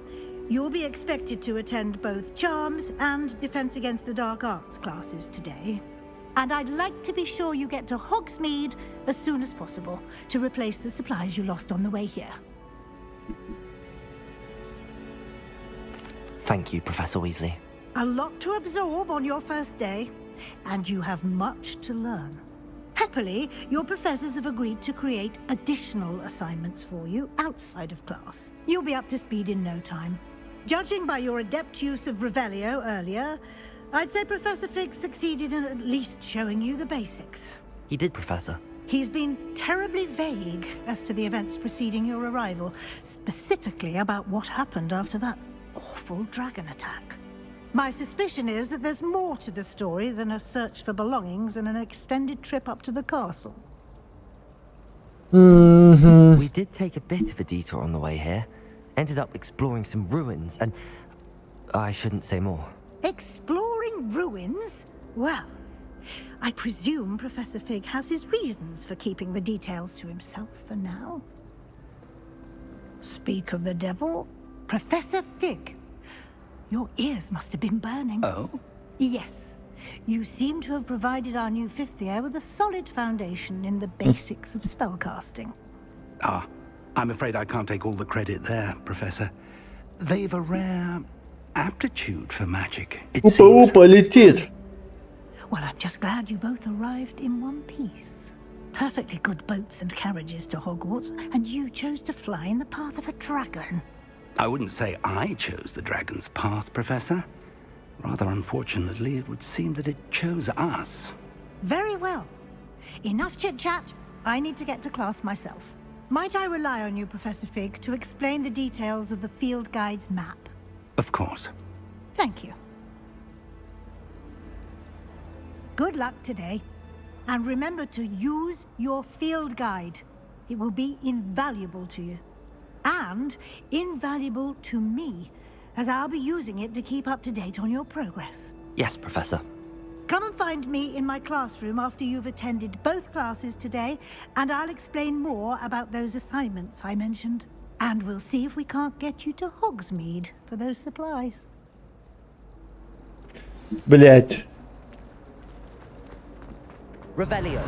You'll be expected to attend both Charms and Defense Against the Dark Arts classes today. And I'd like to be sure you get to Hogsmeade as soon as possible to replace the supplies you lost on the way here. Thank you, Professor Weasley. A lot to absorb on your first day, and you have much to learn. Happily, your professors have agreed to create additional assignments for you outside of class. You'll be up to speed in no time. Judging by your adept use of Revelio earlier, I'd say Professor Fig succeeded in at least showing you the basics. He did, Professor. He's been terribly vague as to the events preceding your arrival, specifically about what happened after that awful dragon attack. My suspicion is that there's more to the story than a search for belongings and an extended trip up to the castle. We did take a bit of a detour on the way here. Ended up exploring some ruins and... I shouldn't say more. Exploring ruins? Well, I presume Professor Fig has his reasons for keeping the details to himself for now. Speak of the devil, Professor Fig. Your ears must have been burning. Oh? Yes. You seem to have provided our new fifth year with a solid foundation in the basics of spellcasting. Ah, I'm afraid I can't take all the credit there, Professor. They've a rare aptitude for magic, it seems. Летит. Well, I'm just glad you both arrived in one piece. Perfectly good boats and carriages to Hogwarts, and you chose to fly in the path of a dragon. I wouldn't say I chose the dragon's path, Professor. Rather unfortunately, it would seem that it chose us. Very well. Enough chit-chat. I need to get to class myself. Might I rely on you, Professor Fig, to explain the details of the field guide's map? Of course. Thank you. Good luck today. And remember to use your field guide. It will be invaluable to you. And invaluable to me, as I'll be using it to keep up to date on your progress. Yes, Professor. Come and find me in my classroom after you've attended both classes today, and I'll explain more about those assignments I mentioned. And we'll see if we can't get you to Hogsmeade for those supplies. Блять. Revelio.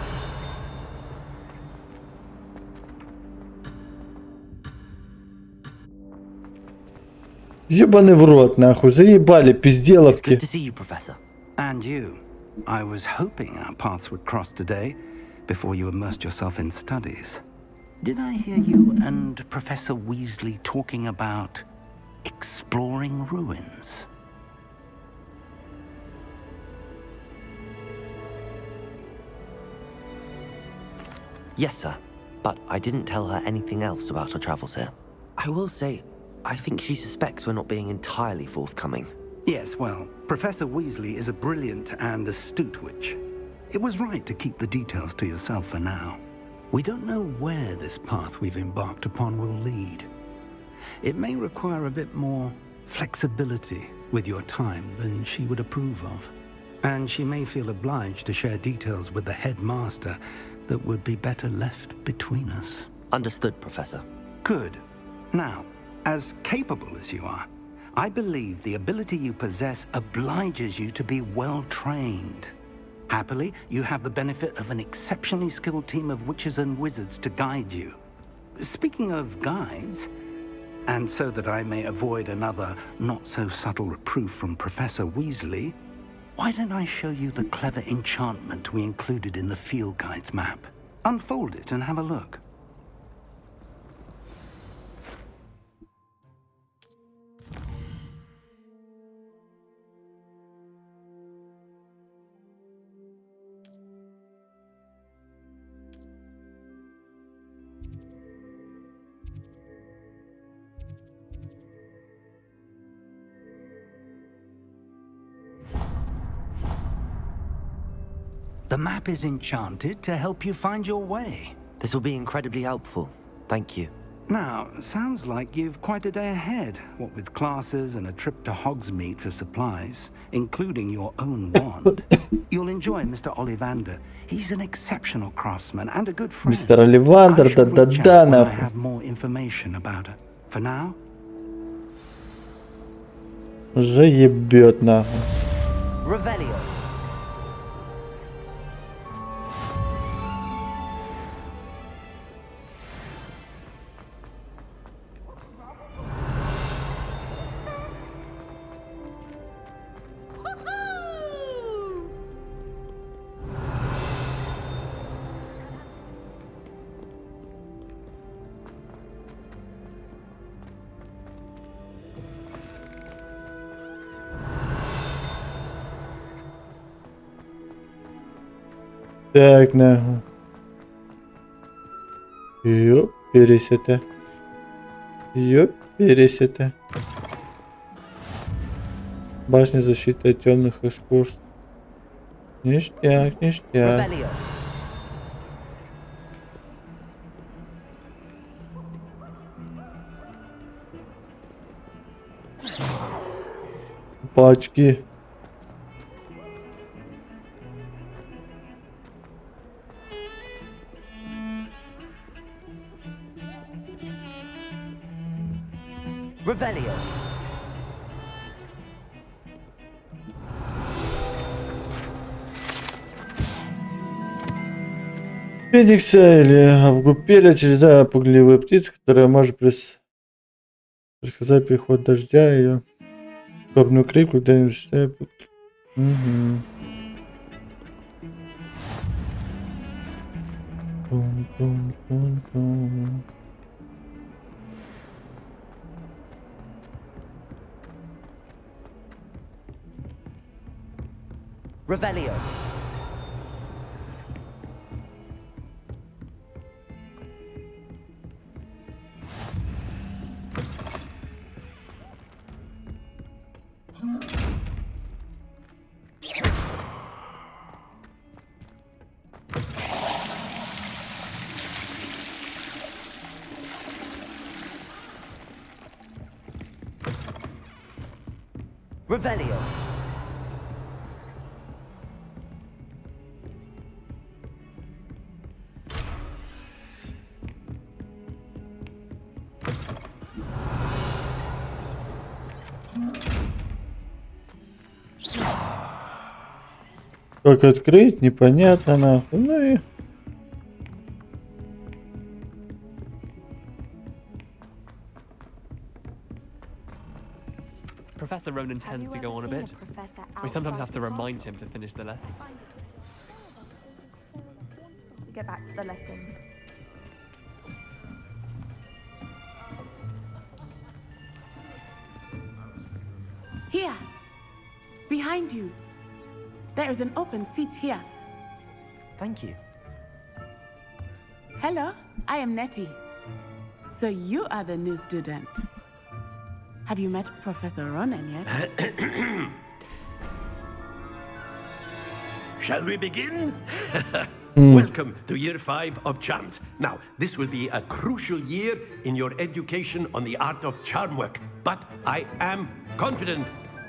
Ебаный в рот, нахуй. Заебали пизделовки. Good to see you, Professor. And you. I was hoping our paths would cross today, before you immersed yourself in studies. Did I hear you and Professor Weasley talking about exploring ruins? Yes, sir. But I didn't tell her anything else about our travels here. I will say, I think she suspects we're not being entirely forthcoming. Yes, well, Professor Weasley is a brilliant and astute witch. It was right to keep the details to yourself for now. We don't know where this path we've embarked upon will lead. It may require a bit more flexibility with your time than she would approve of. And she may feel obliged to share details with the headmaster that would be better left between us. Understood, Professor. Good. Now, as capable as you are, I believe the ability you possess obliges you to be well trained. Happily, you have the benefit of an exceptionally skilled team of witches and wizards to guide you. Speaking of guides, and so that I may avoid another not-so-subtle reproof from Professor Weasley, why don't I show you the clever enchantment we included in the field guide's map? Unfold it and have a look. The map is enchanted to help you find your way. This will be incredibly helpful. Thank you. Now, sounds like you've quite a day ahead, what with classes and a trip to Hogsmeade for supplies, including your own wand. You'll enjoy Mr. Ollivander. He's an exceptional craftsman and a good friend. Мистер Оливандер, I shall reach out да-да-да, when I нахуй. have more information about her. For now, Заебет, нахуй. Revelio. Так, нахуй. Ёп, пересете. Ёп, пересете. Башня защиты от темных искусств. Ништяк, ништяк. Revelio. Пачки. Revelio. Феникса или Авгупеля, очередная пугливая птица, которая может предсказать приход дождя, ее скорбную крик, когда-нибудь считаю. Угу. Тум-тум-тум-тум. Revelio. Revelio. Как открыть, непонятно, нахуй. Ну и... Professor Ronan tends to go on a bit. We sometimes have to remind him to finish the lesson. Get back to the lesson. Here, behind you. There is an open seat here. Thank you. Hello, I am Nettie. So you are the new student. Have you met Professor Ronan yet? Shall we begin? Welcome to year 5 of charms. Now, this will be a crucial year in your education on the art of charm work. But I am confident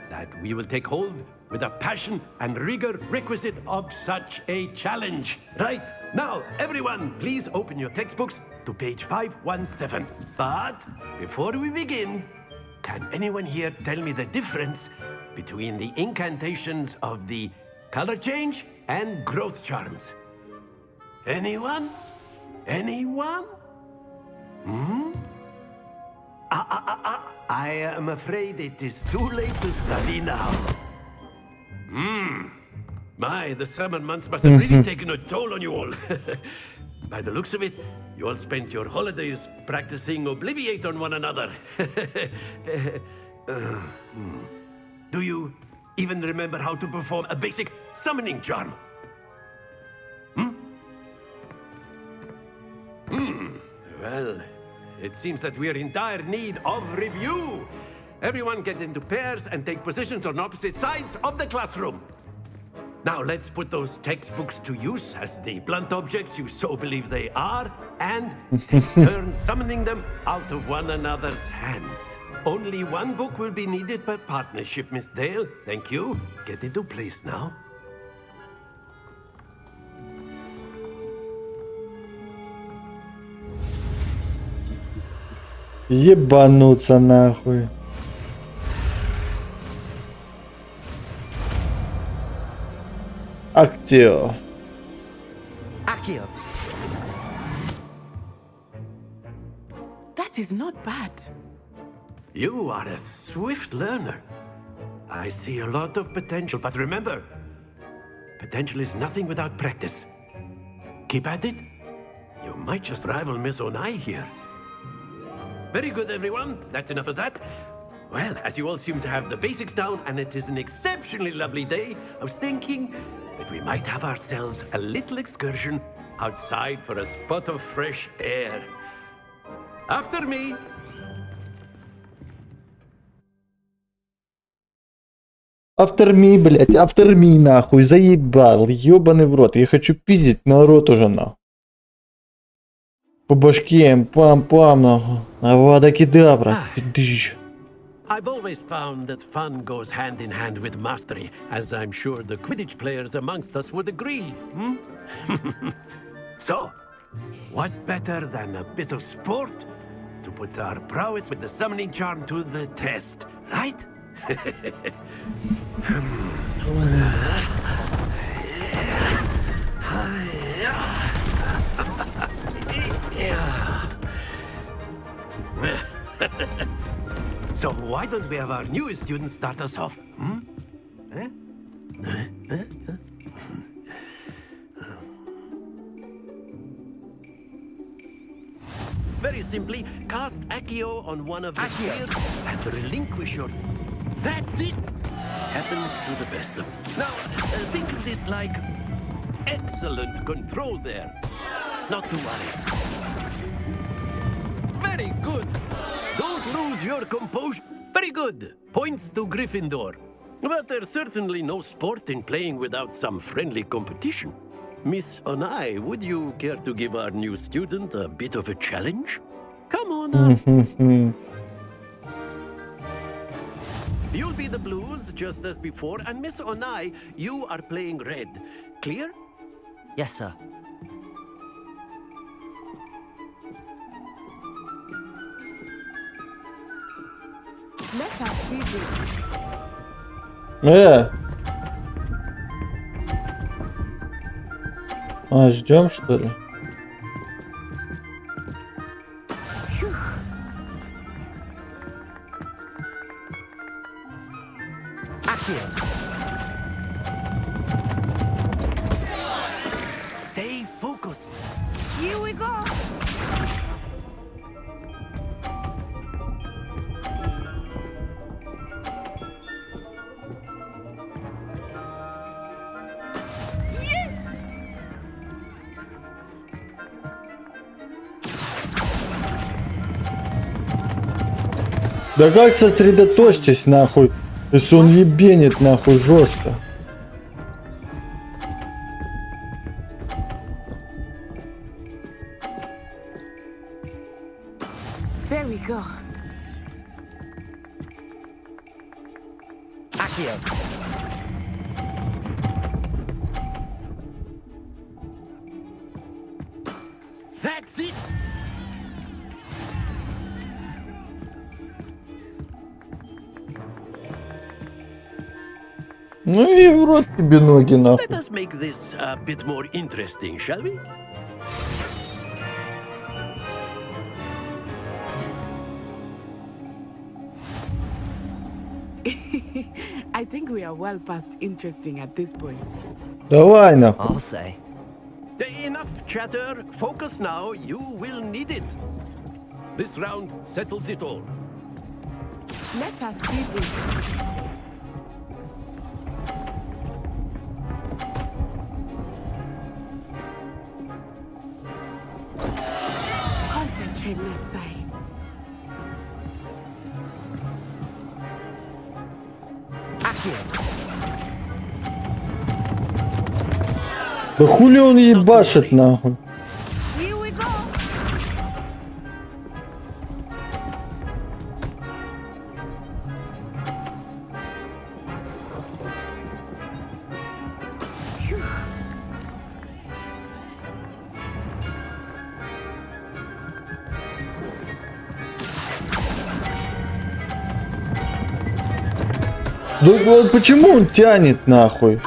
that we will take hold with a passion and rigor requisite of such a challenge. Right, now, everyone, please open your textbooks to page 517. But before we begin, can anyone here tell me the difference between the incantations of the color change and growth charms? Anyone? Anyone? I am afraid it is too late to study now. My, the summer months must have really taken a toll on you all. By the looks of it, you all spent your holidays practicing Obliviate on one another. Do you even remember how to perform a basic summoning charm? Well, it seems that we are in dire need of review. Everyone get into pairs and take positions on opposite sides of the classroom. Now let's put those textbooks to use as the blunt objects you so believe they are, and take turns summoning them out of one another's hands. Only one book will be needed per partnership, Miss Dale. Thank you. Get into place now. Ебануться нахуй. Актио. Accio. That is not bad. You are a swift learner. I see a lot of potential, but remember, potential is nothing without practice. Keep at it. You might just rival Miss Onai here. Very good, everyone. That's enough of that. Well, as you all seem to have the basics down, and it is an exceptionally lovely day, I was thinking that we might have ourselves a little excursion outside for a spot of fresh air. After me. After me, блядь, after me, нахуй, заебал, ебаный в рот, я хочу пиздить народ уже, нахуй. По башке, пам-пам, нахуй, авада кедавра, пидыщ. I've always found that fun goes hand in hand with mastery, as I'm sure the Quidditch players amongst us would agree. So, what better than a bit of sport to put our prowess with the summoning charm to the test, right? So why don't we have our newest student start us off? Very simply, cast Accio on one of the spheres and relinquish your... That's it! Happens to the best of them. Now, think of this like excellent control there. Not to worry. Very good. Don't lose your composure. Very good. Points to Gryffindor. But there's certainly no sport in playing without some friendly competition. Miss Onai, would you care to give our new student a bit of a challenge? Come on up. You'll be the blues, just as before, and Miss Onai, you are playing red. Clear? Yes, sir. Let us see this. А, ждем, что ли? Stay focused. Here we go. Да как сосредоточьтесь, нахуй, если он ебенит, нахуй, жестко. There we go. Accio. That's it. Ну и в рот тебе ноги, нахуй. Let us make this a bit more interesting, shall we? I think we are well past interesting at this point. Давай, нахуй. I'll say. Enough chatter. Focus now. You will need it. This round settles it all. Let us see this. Concentrate, MSI. Accio. Да хули он ебашит нахуй? Да почему он тянет нахуй?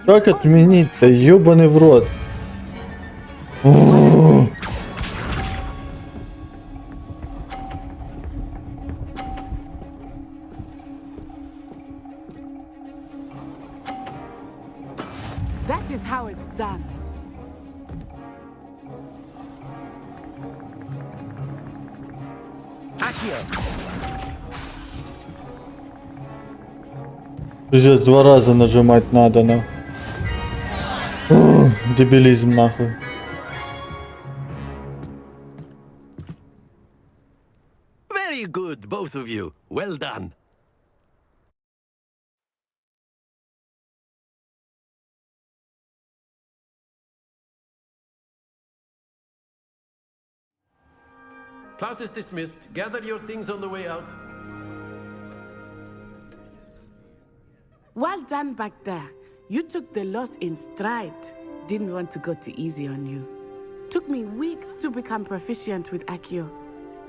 Как отменить-то, ёбаный в рот? О-о-о. That is how it's done. Здесь 2 раза нажимать надо, на. О, дебилизм нахуй. Very good, both of you. Well done. Class is dismissed. Gather your things on the way out. Well done back there. You took the loss in stride. Didn't want to go too easy on you. Took me weeks to become proficient with AIO.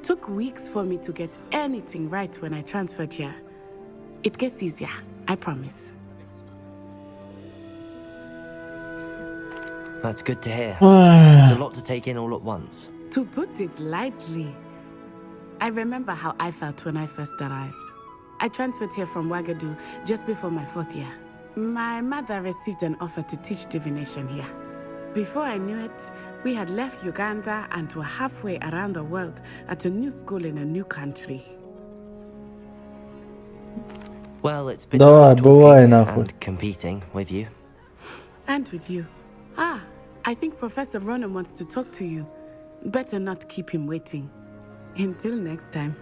Took weeks for me to get anything right when I transferred here. It gets easier, I promise. That's good to hear. It's a lot to take in all at once. To put it lightly, I remember how I felt when I first arrived. I transferred here from Ouagadougou just before my 4th year. My mother received an offer to teach divination here. Before I knew it, we had left Uganda and were halfway around the world at a new school in a new country. Well, it's been nice talking and competing with you. And with you. I think Professor Ronan wants to talk to you. Better not keep him waiting. Until next time.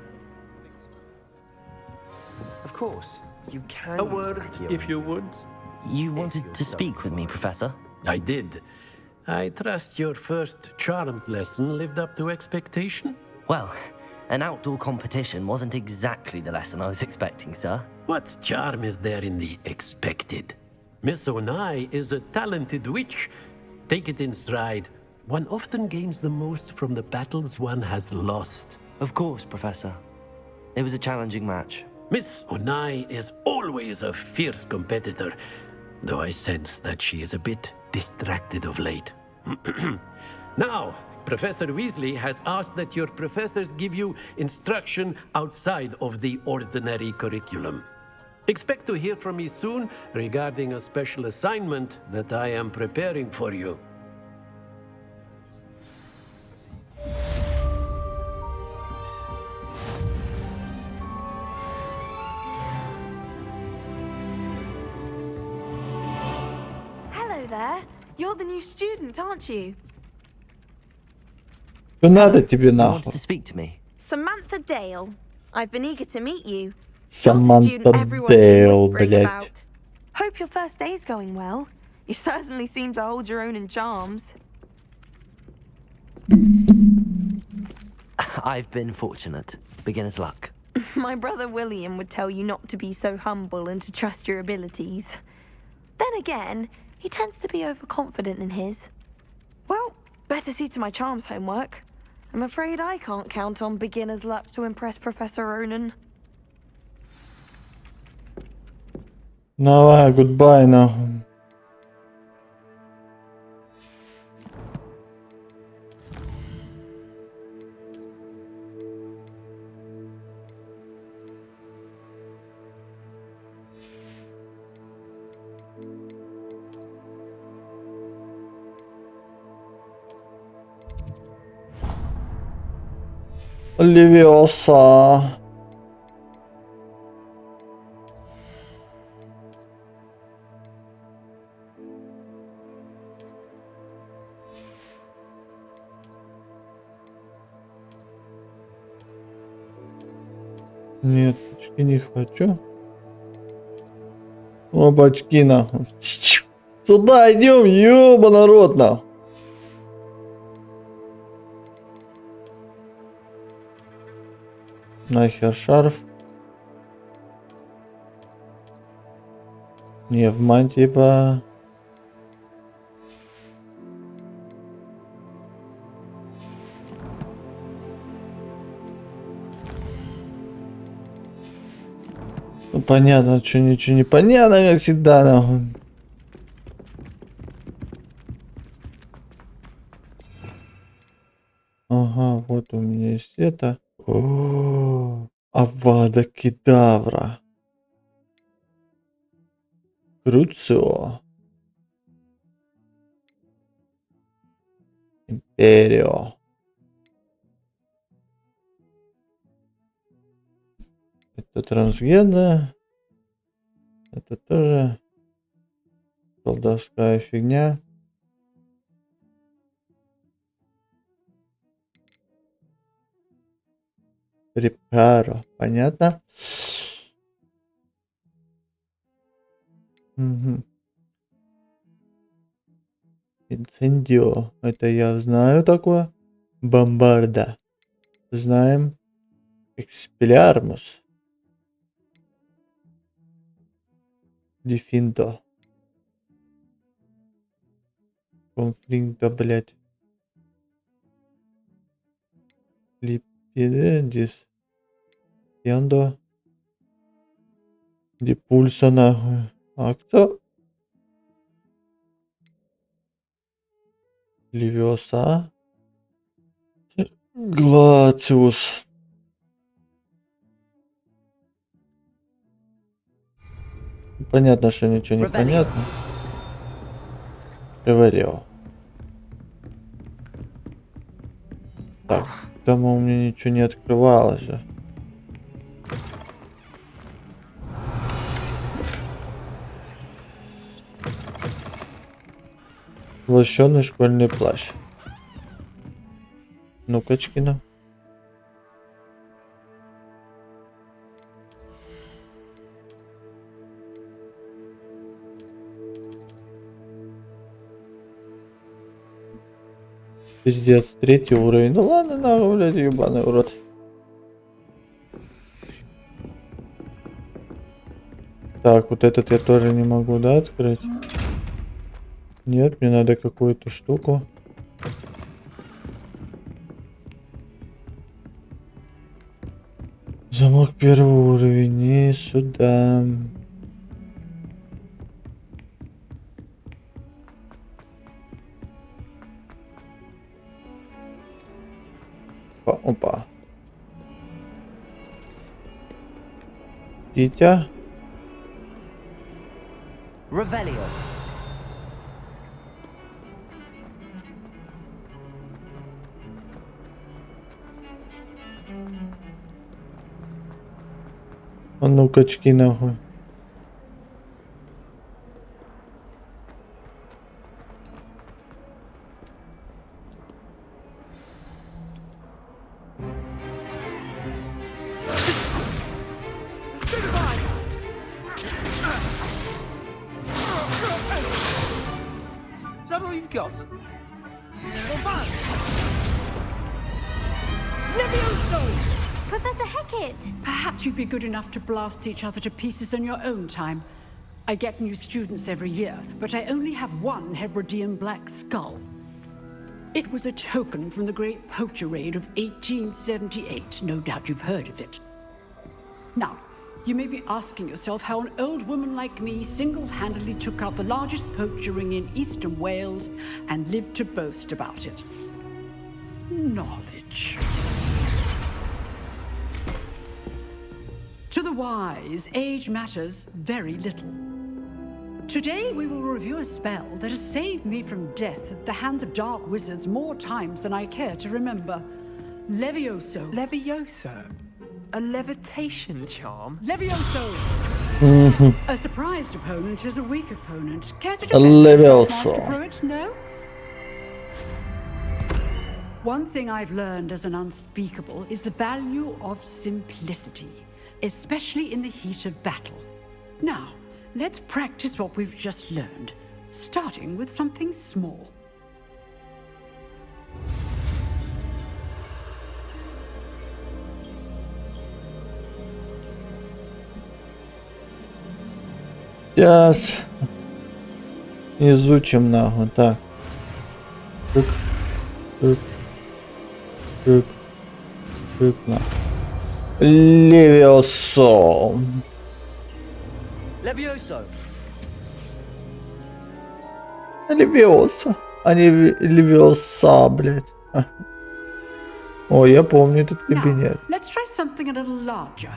Of course, you can. A word, if you would. You wanted to speak with me, Professor? I did. I trust your first charms lesson lived up to expectation? Well, an outdoor competition wasn't exactly the lesson I was expecting, sir. What charm is there in the expected? Miss Onai is a talented witch. Take it in stride. One often gains the most from the battles one has lost. Of course, Professor. It was a challenging match. Miss Onai is always a fierce competitor, though I sense that she is a bit distracted of late. Now, Professor Weasley has asked that your professors give you instruction outside of the ordinary curriculum. Expect to hear from me soon regarding a special assignment that I am preparing for you. Hello there. You're the new student, aren't you? Что надо тебе нахуй? To speak to me. Samantha Dale. I've been eager to meet you. Samantha Dale, блять. Hope your first day's going well. You certainly seem to hold your own in charms. I've been fortunate. Beginner's luck. My brother William would tell you not to be so humble and to trust your abilities. Then again, he tends to be overconfident in his. Well, better see to my charms homework. I'm afraid I can't count on beginner's luck to impress Professor Ronan. Давай, goodbye нахуй. Левиоса. Нет, очки не хочу. Оба очки нахуй. Сюда идем, ёба народ на. Нахер шарф. Не в мантии типа. Ну понятно, что ничего не понятно, как всегда, нахуй. Ага, вот у меня есть это. О, Авада Кедавра. Круцо. Империо. Это трансгеда. Это тоже колдовская фигня. Репаро. Понятно? Угу. Инцендио. Это я знаю такое. Бомбарда. Знаем. Экспелиармус. Дефинто. Конфликта, блять. Липидендис. Яндо. Дипульса нахуй. А кто? Ливиоса. Глациус. Понятно, что ничего не понятно. Ревелио. Так, там у меня ничего не открывалось же. Лощеный школьный плащ. Ну-качки, ну. Пиздец, 3-й уровень. Ну ладно, нахуй, блядь, ебаный урод. Так, вот этот я тоже не могу, да, открыть? Нет, мне надо какую-то штуку. Замок 1-й уровень, и сюда. Опа. Дитя. Revelio. А ну-качки, нахуй. Is that all you've got? Professor Hecat! Perhaps you'd be good enough to blast each other to pieces in your own time. I get new students every year, but I only have one Hebridean black skull. It was a token from the Great Poacher Raid of 1878. No doubt you've heard of it. Now, you may be asking yourself how an old woman like me single-handedly took out the largest poacher ring in eastern Wales and lived to boast about it. Knowledge. To the wise, age matters very little. Today we will review a spell that has saved me from death at the hands of dark wizards more times than I care to remember. Levioso. Levioso? A levitation charm? Levioso! A surprised opponent is a weak opponent. Care to A Levioso. Master Pruitt? No? One thing I've learned as an unspeakable is the value of simplicity, especially in the heat of battle. Now, let's practice what we've just learned. starting with something small. Сейчас изучим нахуй. Так. Тык. Тык. Тык. Тык нахуй. Левиосо. Levioso. Левиоса. А не Левиоса, блядь. А. О, я помню этот кабинет. Let's try something a little larger.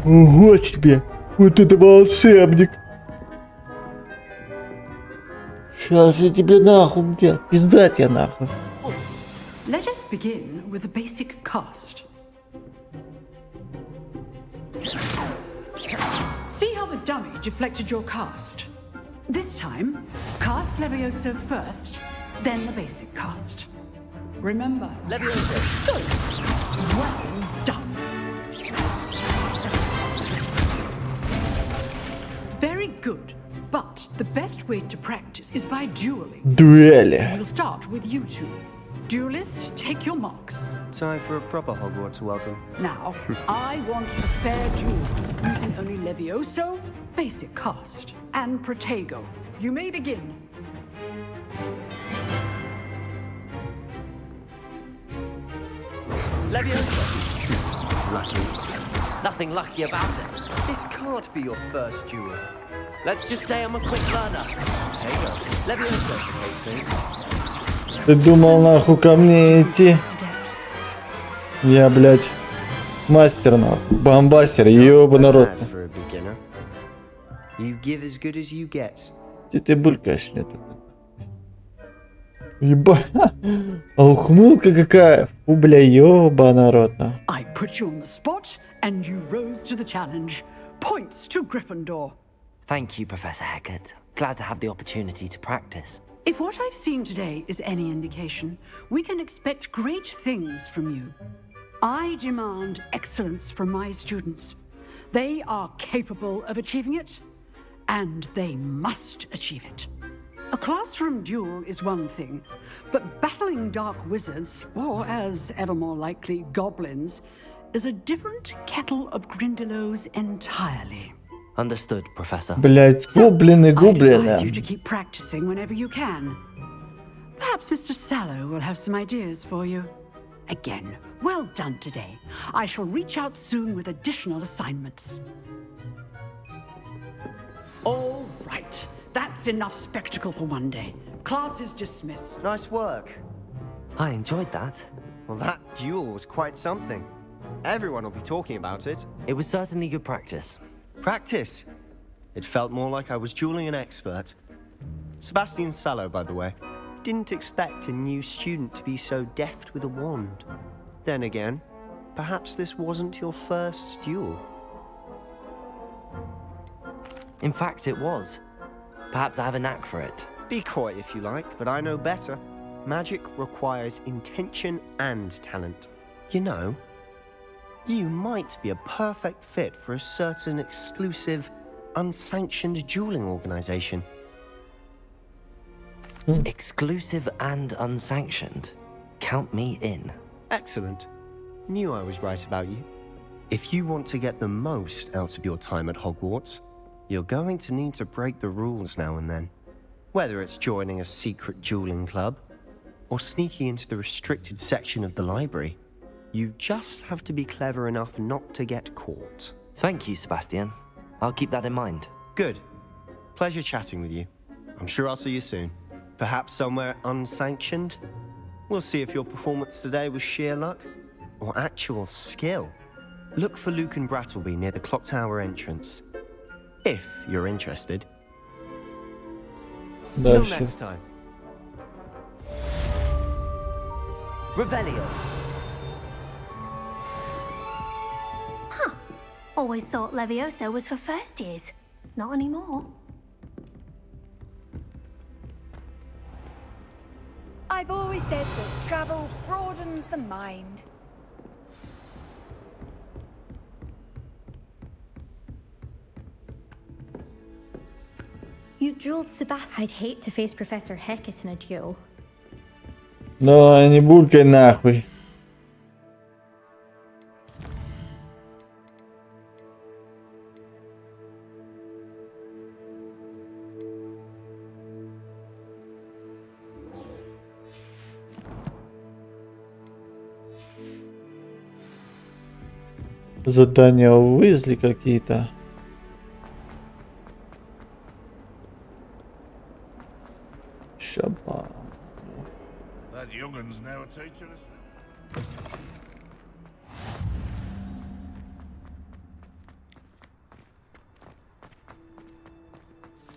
Ого себе! Вот это волшебник! Сейчас я тебе нахуй, блядь, пиздать я нахуй. Let us begin with the basic cast. See how the dummy deflected your cast? This time, cast Levioso first, then the basic cast. Remember, Levioso. Well done. Very good, but the best way to practice is by dueling. Дуэли. We'll start with you two. Duelists, take your marks. Time for a proper Hogwarts welcome. Now, I want a fair duel, using only Levioso, basic cast, and Protego. You may begin. Levioso. Lucky. Nothing lucky about it. This can't be your first duel. Let's just say I'm a quick learner. Protego. Levioso. Ты думал нахуй ко мне идти? Я, блядь, мастер нахуй. Бомбастер, ёбаный рот. For a beginner. You give as good as you get. Ты булькаешь, нет? Ебать. А ухмылка какая. Фу, бля, ёбаный рот нахуй. I put you on the spot, and you rose to the challenge. Points to Gryffindor. Thank you, Professor Hecat. Glad to have the opportunity to practice. If what I've seen today is any indication, we can expect great things from you. I demand excellence from my students. They are capable of achieving it, and they must achieve it. A classroom duel is one thing, but battling dark wizards, or as ever more likely, goblins, is a different kettle of Grindylows entirely. Understood, Professor. Блять, гоблины, I'd advise you гоблины. to keep practicing whenever you can. Perhaps Mr. Sallow will have some ideas for you. Again, well done today. I shall reach out soon with additional assignments. All right, that's enough spectacle for one day. Class is dismissed. Nice work. I enjoyed that. Well, that duel was quite something. Everyone will be talking about it. It was certainly good practice. Practice? It felt more like I was dueling an expert. Sebastian Sallow, by the way. Didn't expect a new student to be so deft with a wand. Then again, perhaps this wasn't your first duel. In fact, it was. Perhaps I have a knack for it. Be coy if you like, but I know better. Magic requires intention and talent. You know, you might be a perfect fit for a certain exclusive, unsanctioned dueling organization. Exclusive and unsanctioned. Count me in. Excellent. Knew I was right about you. If you want to get the most out of your time at Hogwarts, you're going to need to break the rules now and then. Whether it's joining a secret dueling club, or sneaking into the restricted section of the library, you just have to be clever enough not to get caught. Thank you, Sebastian. I'll keep that in mind. Good. Pleasure chatting with you. I'm sure I'll see you soon. Perhaps somewhere unsanctioned? We'll see if your performance today was sheer luck or actual skill. Look for Luke and Brattleby near the clock tower entrance. If you're interested. Till next time. Revelio. Huh. Always thought Levioso was for first years. Not anymore. I I've always said that travel broadens the mind. You drilled Sebastian. I'd hate to face Professor Hecat in a duel. No, не булькай нахуй. Задания у Уизли какие-то. Шаба. That youngun's now a teacher, is it?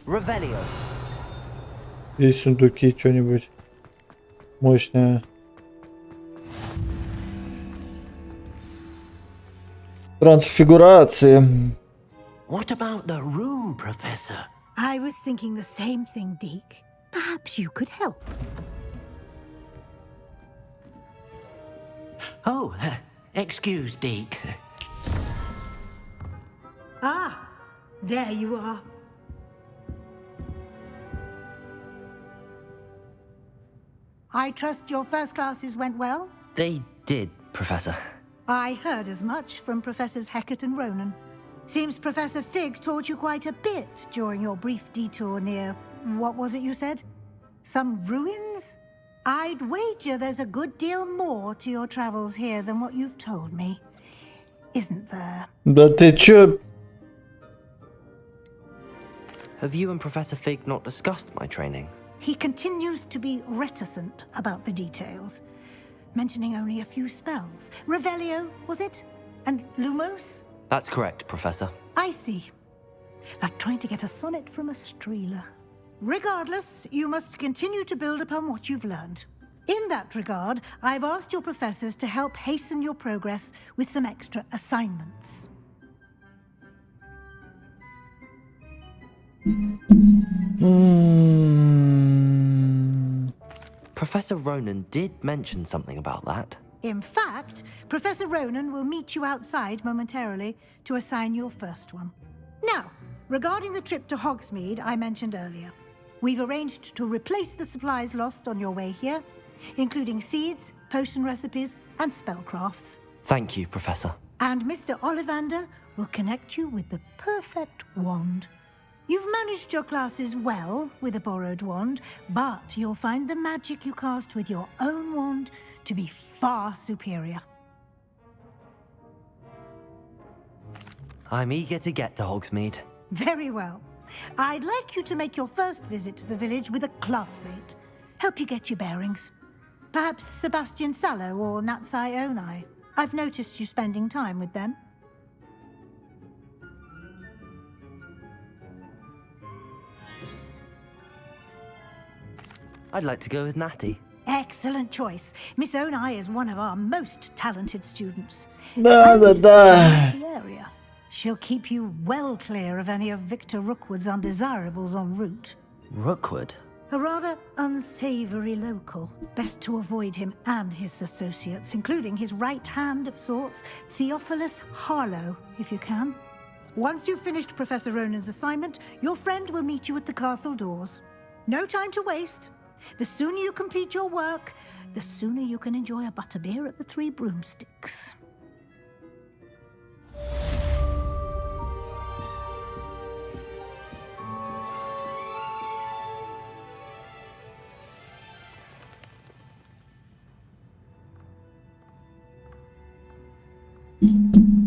Revelio. Есть сундуки, что-нибудь мощное. Трансфигурации. What about the room, Professor? I was thinking the same thing, Deke. Perhaps you could help. Oh, excuse, Deke. Ah, there you are. I trust your first classes went well? They did, Professor. I heard as much from Professors Hecat and Ronan. Seems Professor Fig taught you quite a bit during your brief detour near... what was it you said? Some ruins? I'd wager there's a good deal more to your travels here than what you've told me. Isn't there? Да ты чё? Have you and Professor Fig not discussed my training? He continues to be reticent about the details, mentioning only a few spells. Revelio, was it? And Lumos? That's correct, Professor. I see. Like trying to get a sonnet from a streeler. Regardless, you must continue to build upon what you've learned. In that regard, I've asked your professors to help hasten your progress with some extra assignments. Professor Ronan did mention something about that. In fact, Professor Ronan will meet you outside momentarily to assign your first one. Now, regarding the trip to Hogsmeade I mentioned earlier, we've arranged to replace the supplies lost on your way here, including seeds, potion recipes, and spellcrafts. Thank you, Professor. And Mr. Ollivander will connect you with the perfect wand. You've managed your classes well with a borrowed wand, but you'll find the magic you cast with your own wand to be far superior. I'm eager to get to Hogsmeade. Very well. I'd like you to make your first visit to the village with a classmate. Help you get your bearings. Perhaps Sebastian Sallow or Natsai Onai. I've noticed you spending time with them. I'd like to go with Natty. Excellent choice. Miss Onai is one of our most talented students. Да. The area. She'll keep you well clear of any of Victor Rookwood's undesirables en route. Rookwood? A rather unsavory local. Best to avoid him and his associates, including his right hand of sorts, Theophilus Harlow, if you can. Once you've finished Professor Ronan's assignment, your friend will meet you at the castle doors. No time to waste. The sooner you complete your work, the sooner you can enjoy a butterbeer at the Three Broomsticks.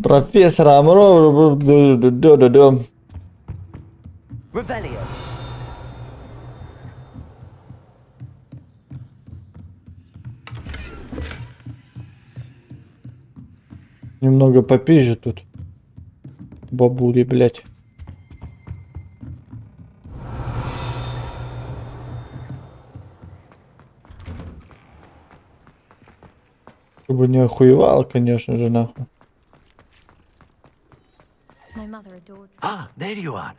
Профессор Амро. Revelio. Немного попизже тут. Бабули, блять. Чтобы не охуевал, конечно же, нахуй. My mother adored. Ah, there you are.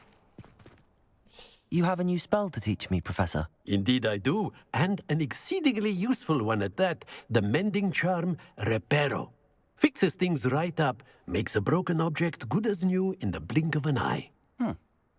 You have a new spell to teach me, Professor. Indeed I do, and an exceedingly useful one at that. The mending charm, Reparo. Fixes things right up, makes a broken object good as new in the blink of an eye.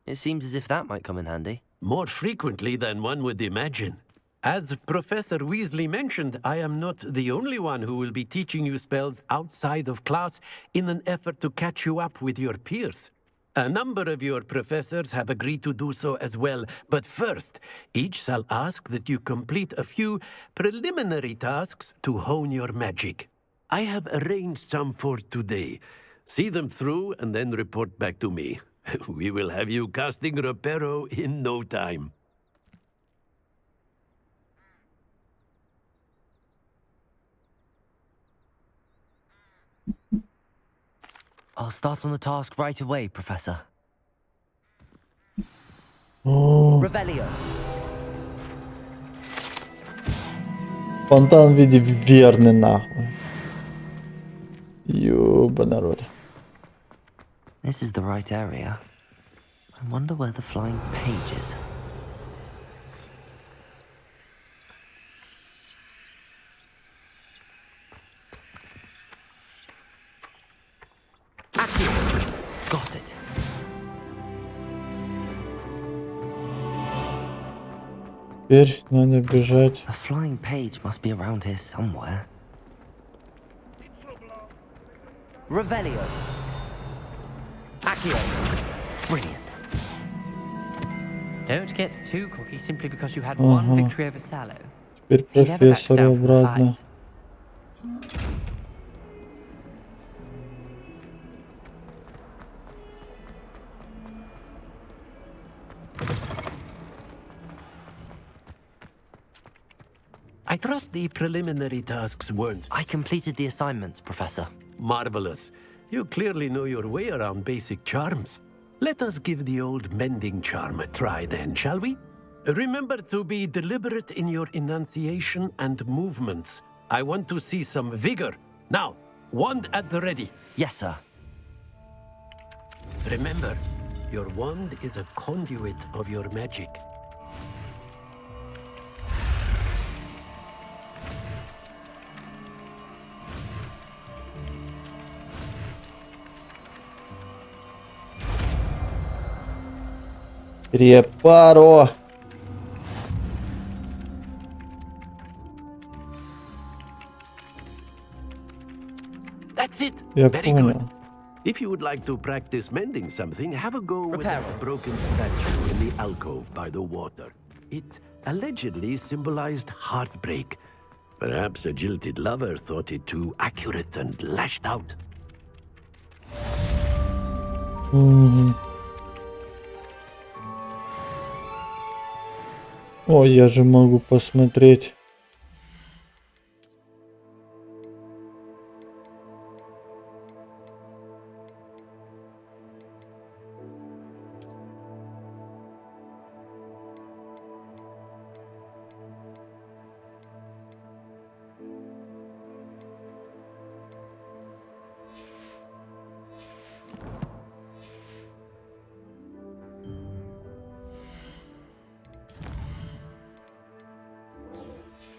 It seems as if that might come in handy. More frequently than one would imagine. As Professor Weasley mentioned, I am not the only one who will be teaching you spells outside of class in an effort to catch you up with your peers. A number of your professors have agreed to do so as well, but first, each shall ask that you complete a few preliminary tasks to hone your magic. I have arranged some for today. See them through and then report back to me. We will have you casting Reparo in no time. I'll start on the task right away, Professor. Revelio. Фонтан в виде верны нахуй. Ёба народ. This is the right area. I wonder where the flying page is. Got it. Теперь надо бежать. A flying page must be around here somewhere. Revelio. Accio. Brilliant. Don't get too cocky simply because you had one victory over Sallow. Теперь профессору обратно. I trust the preliminary tasks weren't... I completed the assignments, Professor. Marvelous. You clearly know your way around basic charms. Let us give the old mending charm a try then, shall we? Remember to be deliberate in your enunciation and movements. I want to see some vigor. Now, wand at the ready. Yes, sir. Remember, your wand is a conduit of your magic. Reparo. That's it. Я Very понял. good. If you would like to practice mending something, have a go with a broken statue in the alcove by the water. It allegedly symbolized heartbreak. Perhaps a jilted lover thought it too accurate and lashed out. О, я же могу посмотреть.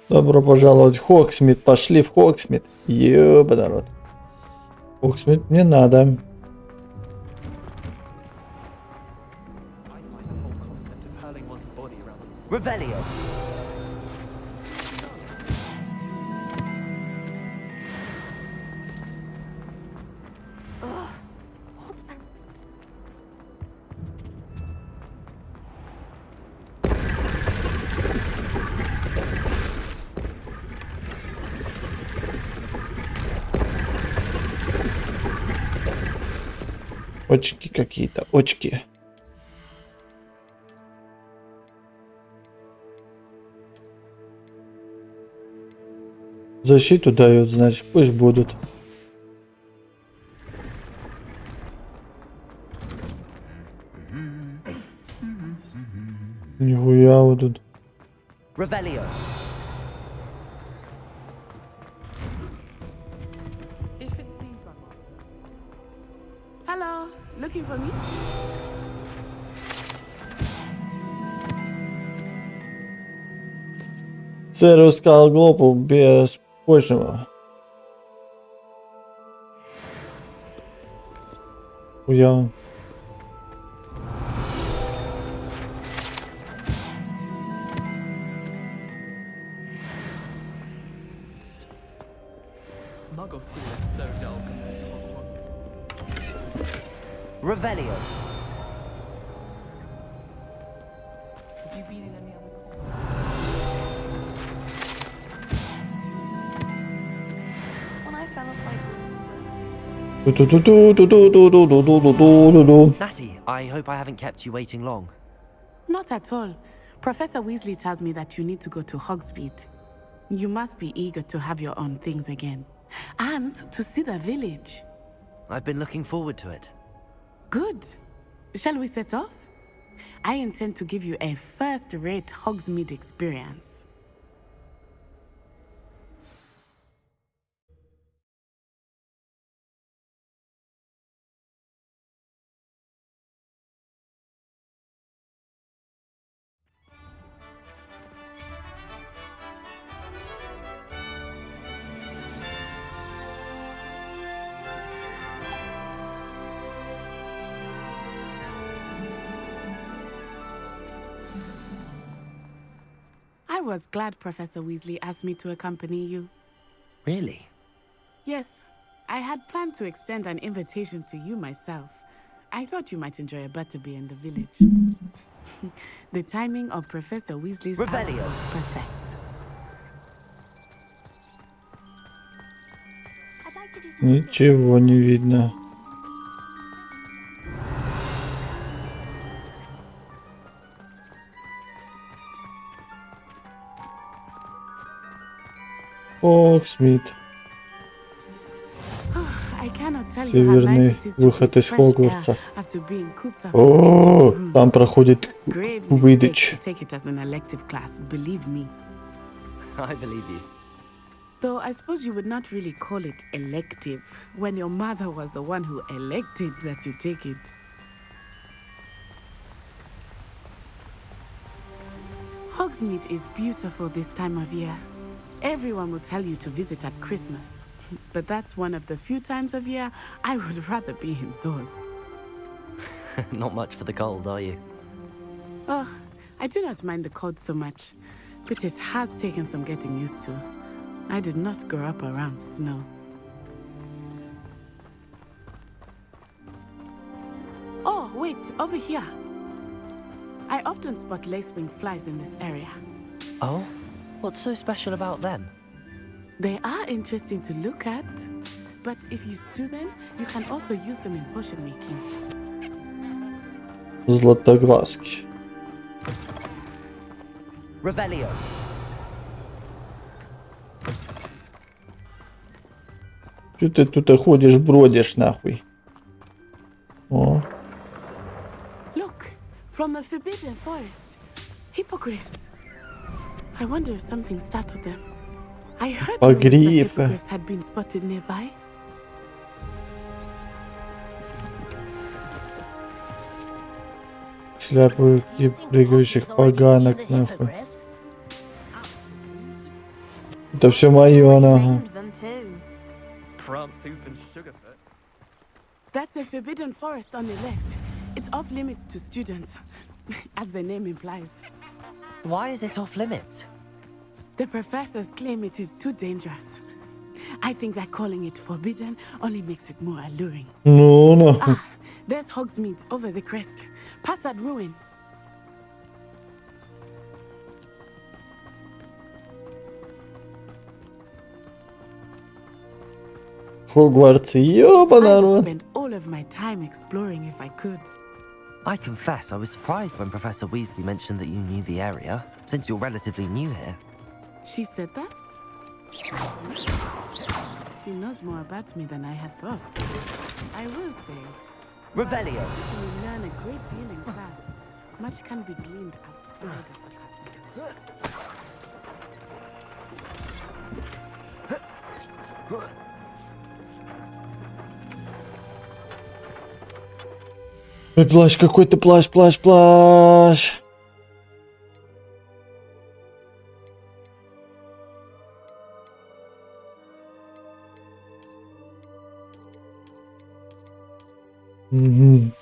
Добро пожаловать в Хогсмит. Пошли в Хогсмит. Ёба народ. Хогсмит мне надо. Revelio. Очки какие-то, очки. Защиту дают, значит, пусть будут. Нихуя вот тут. Revelio. Hello, looking for me? Зеро сказал глупо без большего. Я. Muggle school is so dull compared to Hogwarts. Revelio. Have you been in any other When I fell off like... Natty, I hope I haven't kept you waiting long. Not at all. Professor Weasley tells me that you need to go to Hogsmeade. You must be eager to have your own things again. And to see the village. I've been looking forward to it. Good. Shall we set off? I intend to give you a first-rate Hogsmeade experience. I was glad Professor Weasley asked me to accompany you. Really? Yes, I had planned to extend an invitation to you myself. I thought you might enjoy a butterbeer in the village. The timing of Professor Weasley's Revelio was perfect. Ничего не видно. Хогсмит. Северный выход из Хогвартса. О, там проходит выдача. I believe you. Though I suppose you would not really call it elective when your mother was the one who elected that you take it. Hogsmeade is beautiful this time of year. Everyone will tell you to visit at Christmas, but that's one of the few times of year I would rather be indoors. Not much for the cold, are you? Oh, I do not mind the cold so much, but it has taken some getting used to. I did not grow up around snow. Oh, wait, over here. I often spot lacewing flies in this area. Oh? What's so special about them? They are interesting to look at, but if you stew them, you can also use them in potion making. Златоглазки. Revelio. Что ты тут ходишь, бродишь нахуй? О. Look, from the Forbidden Forest, hippogriffs. I wonder if something startled them. I heard that hippogriffs had been spotted nearby. Шляпы прыгающих поганок нахуй. Это все мое, нахуй. That's the Forbidden Forest on the left. It's off limits to students, as the name implies. Why is it off limits? The professors claim it is too dangerous. I think that calling it forbidden only makes it more alluring. No. Ah, there's Hogsmeade over the crest. Past that ruin. Хогвартс, ёбана I would рот. spend all of my time exploring if I could. I confess I was surprised when Professor Weasley mentioned that you knew the area, since you're relatively new here. She said that? She knows more about me than I had thought. I will say. Revelio. We learn a great deal in class. Much can be gleaned outside of the castle. Ой, плащ какой-то, плащ. Угу.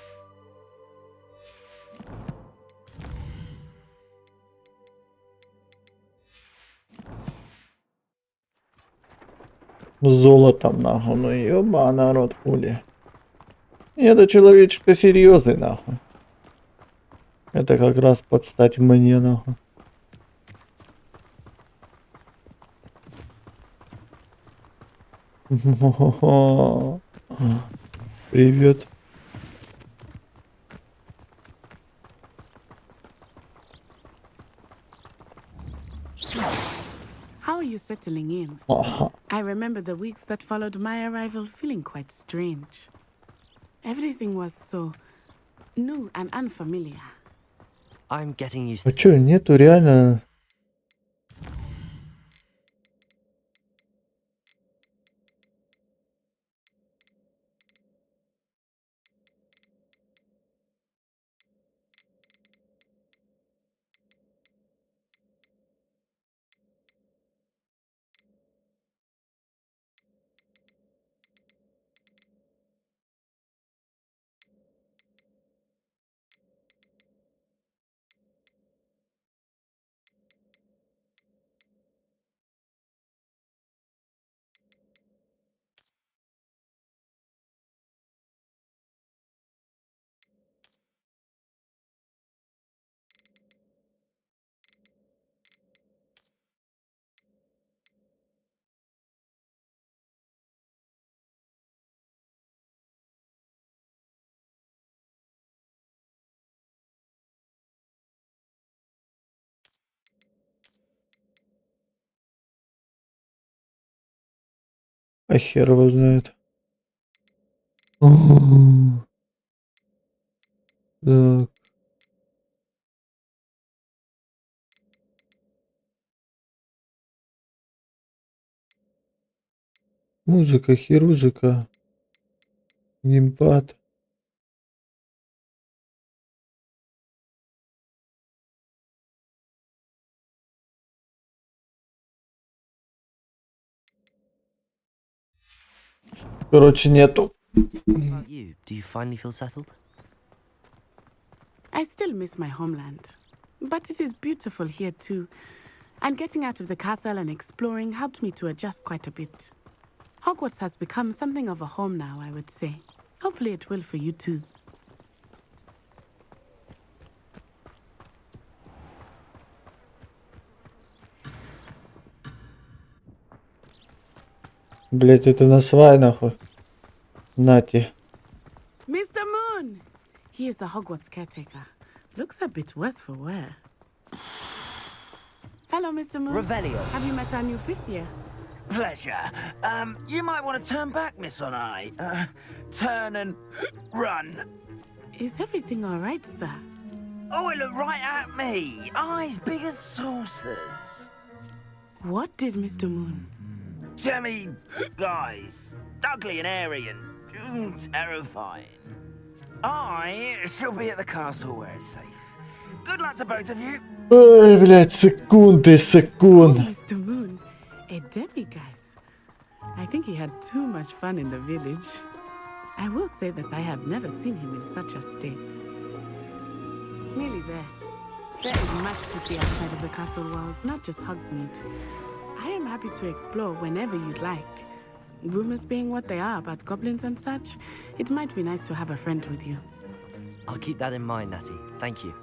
Золотом, нахуй. Ну ёба, народ, хули. Это человечек-то серьезный, нахуй. Это как раз под стать мне, нахуй. Привет. How are you settling in? I remember the weeks that followed my arrival feeling quite strange. Everything was so new and unfamiliar. I'm getting used А to чё, нету реально... А хер его знает. Так. Музыка, хирузыка. Геймпад. Короче, нету. About you? Do you finally feel settled? I still miss my homeland, but it is beautiful here too. And getting out of the castle and exploring helped me to adjust quite a bit. Hogwarts has become something of a home now, I would say. Hopefully it will for you too. Блять, это на свай, нахуй. Нати. Mr. Moon! He is the Hogwarts caretaker. Looks a bit worse for wear. Hello, Mr. Moon. Revelio. Have you met our new fifth year? Pleasure. You might want to turn back, Miss Onai. Turn and run. Is everything all right, sir? Oh, it looked right at me. Eyes big as saucers. What did Mr. Moon? Jemmy guys. Ugly and airy and terrifying. I shall be at the castle where it's safe. Good luck to both of you. Ой, блядь, секунды, секунд. Mr. Moon, a demiguise. I think he had too much fun in the village. I will say that I have never seen him in such a state. Nearly there. There is much to see outside of the castle walls, not just Hogsmeade. I am happy to explore whenever you'd like. Rumors being what they are about goblins and such, it might be nice to have a friend with you. I'll keep that in mind, Natty. Thank you.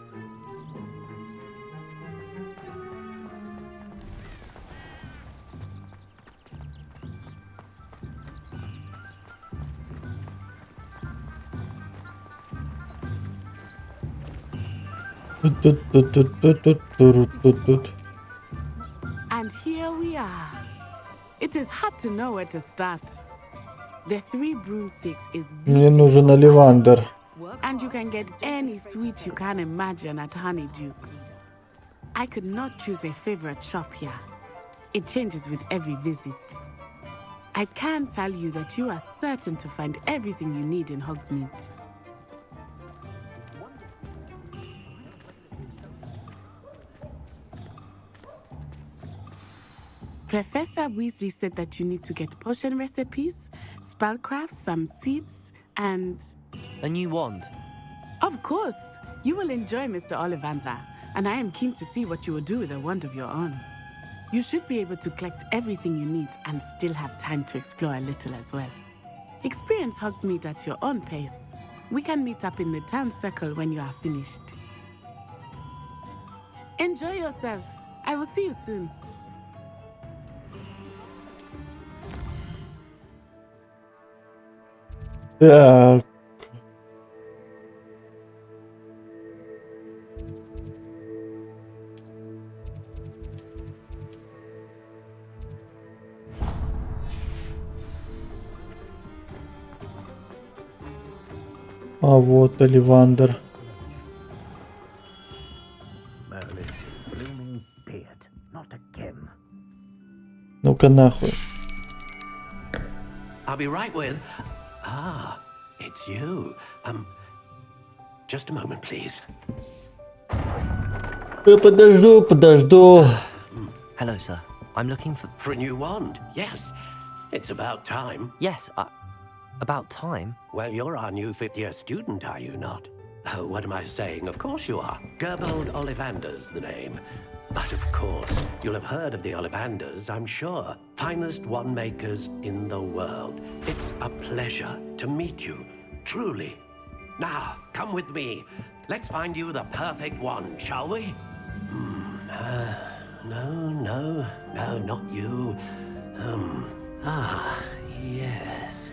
And here we are. It is hard to know where to start. The Three Broomsticks is Мне нужен оливандр. and you can get any sweet you can imagine at Honeydukes. I could not choose a favorite shop here. It changes with every visit. I can tell you that you are certain to find everything you need in Hogsmeade. Professor Weasley said that you need to get potion recipes, spellcrafts, some seeds, and A new wand? Of course. You will enjoy Mr. Ollivander, and I am keen to see what you will do with a wand of your own. You should be able to collect everything you need and still have time to explore a little as well. Experience Hogsmeade at your own pace. We can meet up in the town circle when you are finished. Enjoy yourself. I will see you soon. Так. А вот Оливандер. Ну-ка нахуй. I'll be right with. Ah, it's you. Just a moment, please. Подожду. Hello, sir. I'm looking for... For a new wand, yes. It's about time. Yes, about time? Well, you're our new fifth-year student, are you not? Oh, what am I saying? Of course you are. Gerbold Ollivander's the name. But of course, you'll have heard of the Ollivanders, I'm sure. Finest wand makers in the world. It's a pleasure to meet you, truly. Now, come with me. Let's find you the perfect wand, shall we? No, not you. Yes.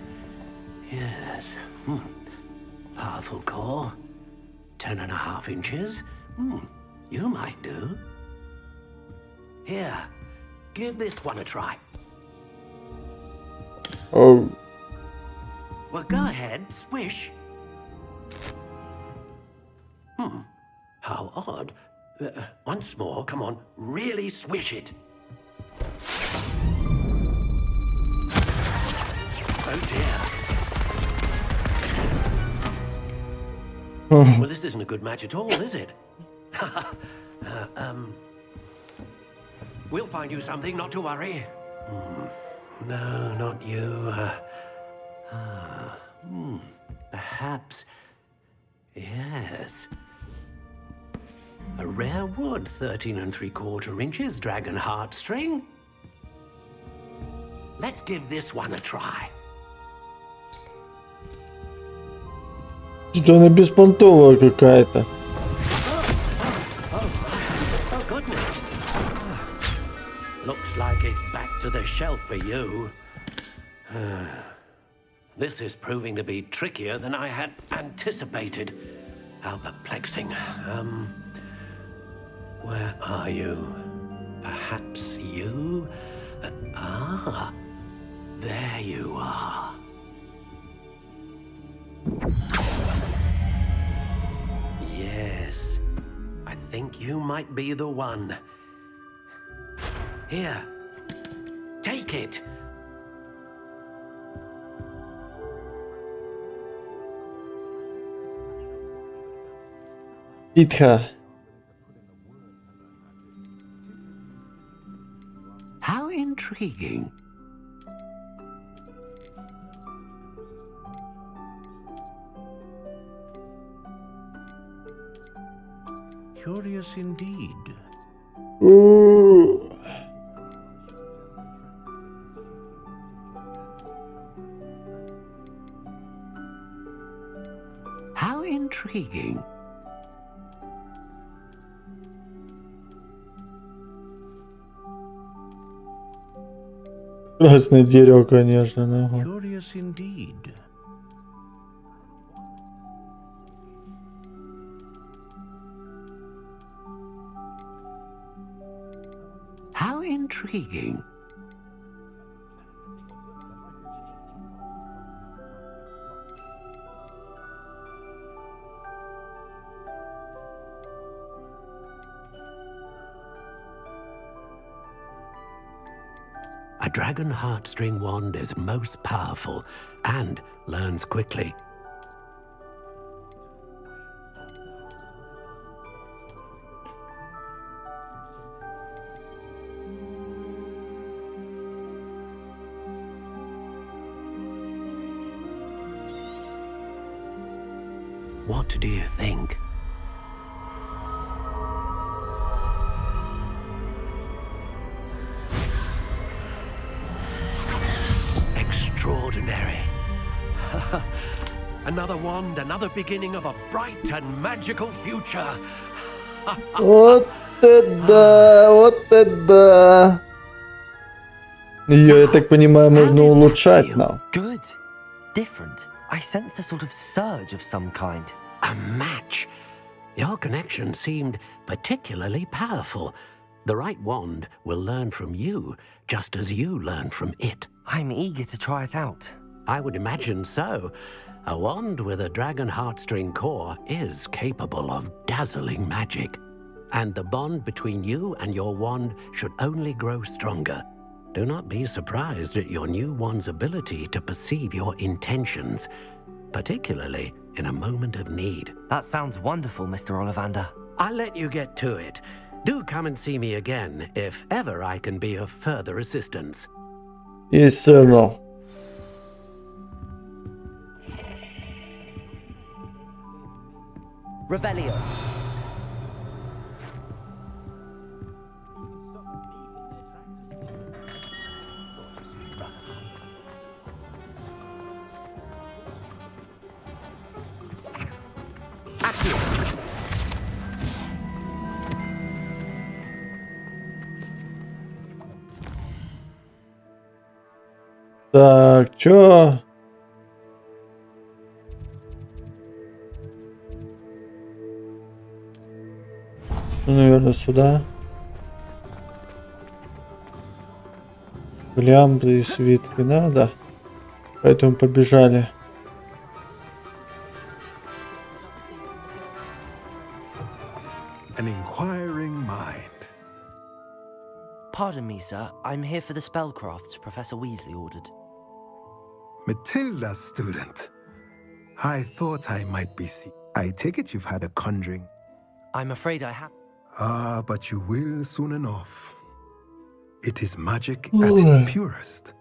Powerful core. 10.5 inches. You might do. Here, give this one a try. Oh. Well, go ahead, swish. How odd. Once more, come on, really swish it. Oh dear. Well, this isn't a good match at all, is it? We'll find you something, not to worry. No, not you. Perhaps. Yes. A rare wood, 13 3/4 inches, dragon heartstring. Let's give this one a try. Что она беспонтовая какая-то. Oh, goodness. Looks like it's back to the shelf for you. This is proving to be trickier than I had anticipated. How perplexing. Where are you? Perhaps you? There you are. Yes, I think you might be the one. Here, take it. Питха. How intriguing. Curious indeed. Ooh. How intriguing. Красное дерево, конечно. Нахуй. Curious indeed. How intriguing. A dragon heartstring wand is most powerful and learns quickly. do you think? Extraordinary. Another wand, another beginning of a bright and magical future. Вот это, вот это. Ее, я так понимаю, можно улучшать нам. Good. Different. I sensed a sort of surge of some kind. A match. Your connection seemed particularly powerful. The right wand will learn from you, just as you learn from it. I'm eager to try it out. I would imagine so. A wand with a dragon heartstring core is capable of dazzling magic. And the bond between you and your wand should only grow stronger. Do not be surprised at your new wand's ability to perceive your intentions, particularly in a moment of need. That sounds wonderful, Mr. Ollivander. I'll let you get to it. Do come and see me again if ever I can be of further assistance. Yes, sir. No. Revelio. Так, чё? Ну, наверное, сюда. Лямбды и свитки надо. Поэтому побежали. An inquiring mind. Pardon me, sir. I'm here for the spellcrafts Professor Weasley ordered. Matilda's student. I thought I might be I take it you've had a conjuring. I'm afraid I have. Ah, but you will soon enough. It is magic at its purest,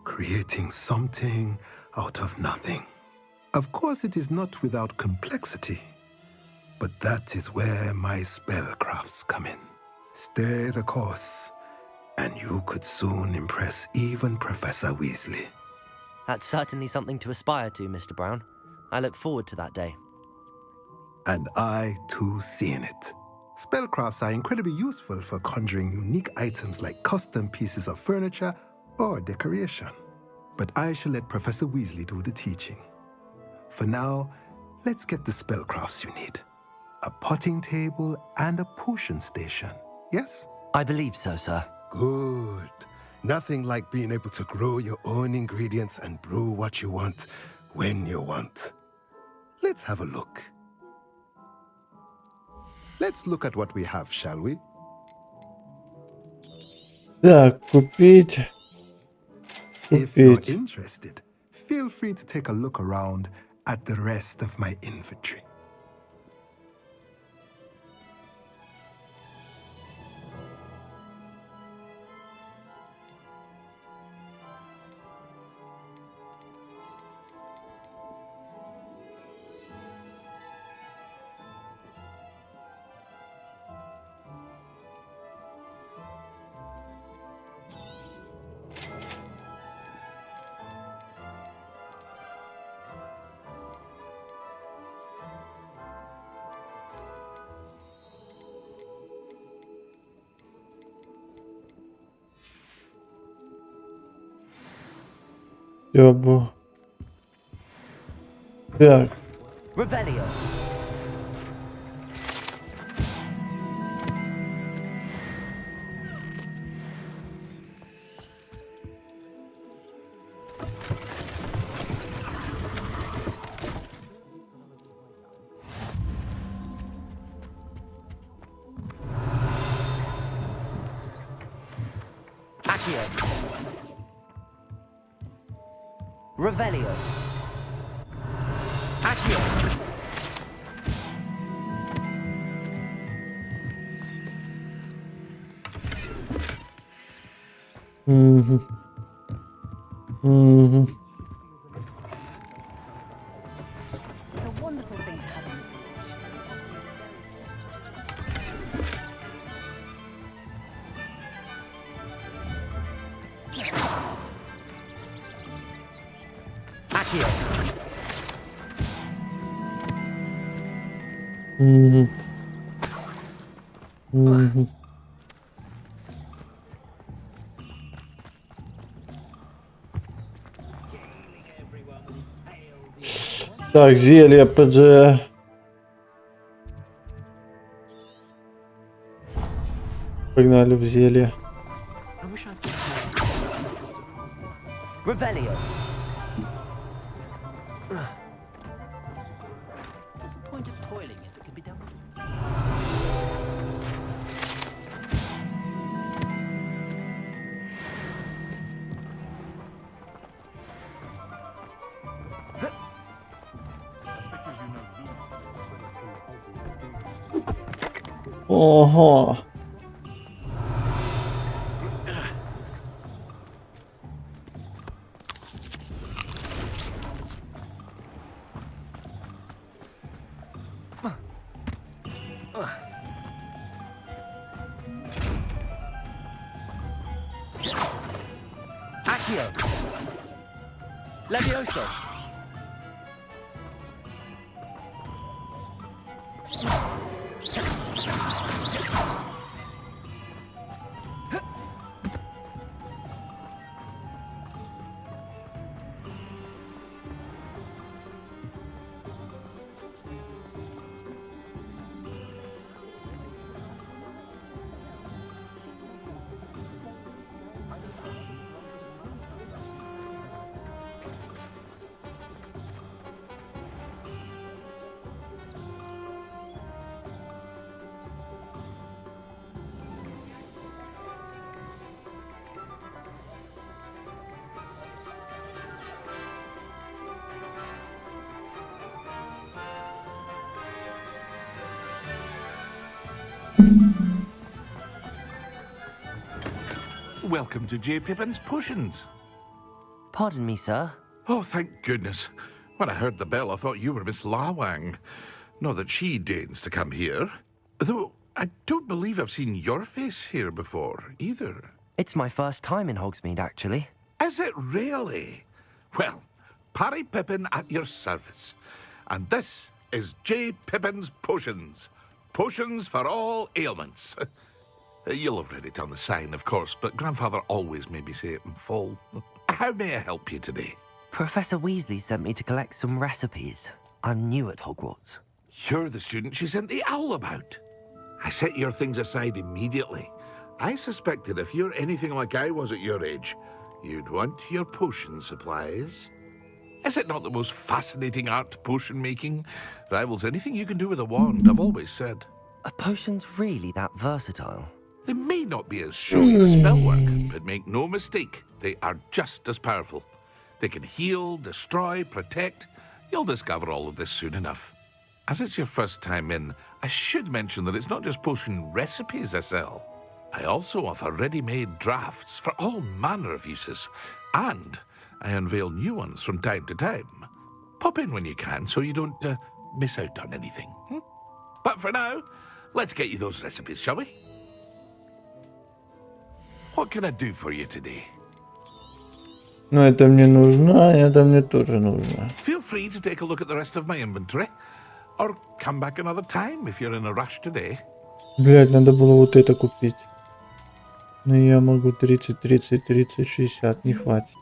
creating something out of nothing. Of course, it is not without complexity, but that is where my spellcrafts come in. Stay the course, and you could soon impress even Professor Weasley. That's certainly something to aspire to, Mr. Brown. I look forward to that day. And I, too, seeing it. Spellcrafts are incredibly useful for conjuring unique items like custom pieces of furniture or decoration. But I shall let Professor Weasley do the teaching. For now, let's get the spellcrafts you need. A potting table and a potion station, yes? I believe so, sir. Good. Nothing like being able to grow your own ingredients and brew what you want when you want. Let's have a look. Let's look at what we have, shall we? Так, купить. If you're interested, feel free to take a look around at the rest of my inventory. Ёбу. Так. Revelio. Revelio. Accio. Mm-hmm. Mm-hmm. It's a wonderful thing to have in Угу. Угу. Так, зелье ПД. Погнали в зелье. Revelio. Ого. Accio. Levioso. Welcome to J. Pippin's Potions. Pardon me, sir. Oh, thank goodness. When I heard the bell, I thought you were Miss Lawang. Not that she deigns to come here. Though, I don't believe I've seen your face here before, either. It's my first time in Hogsmeade, actually. Is it really? Well, Parry Pippin at your service. And this is J. Pippin's Potions. Potions for all ailments. You'll have read it on the sign, of course, but Grandfather always made me say it in full. How may I help you today? Professor Weasley sent me to collect some recipes. I'm new at Hogwarts. You're the student she sent the owl about. I set your things aside immediately. I suspected if you're anything like I was at your age, you'd want your potion supplies. Is it not the most fascinating art, potion making? Rivals anything you can do with a wand, I've always said. Are potions really that versatile? They may not be as showy as spellwork, but make no mistake, they are just as powerful. They can heal, destroy, protect. You'll discover all of this soon enough. As it's your first time in, I should mention that it's not just potion recipes I sell. I also offer ready-made drafts for all manner of uses, and I unveil new ones from time to time. Pop in when you can so you don't miss out on anything. But for now, let's get you those recipes, shall we? What can I do for you today? Ну, это мне нужно, это мне тоже нужно. Feel free to take a look at the rest of my inventory, or come back another time if you're in a rush today. Блять, надо было вот это купить. Но я могу 30, 30, 30, 60, не хватит.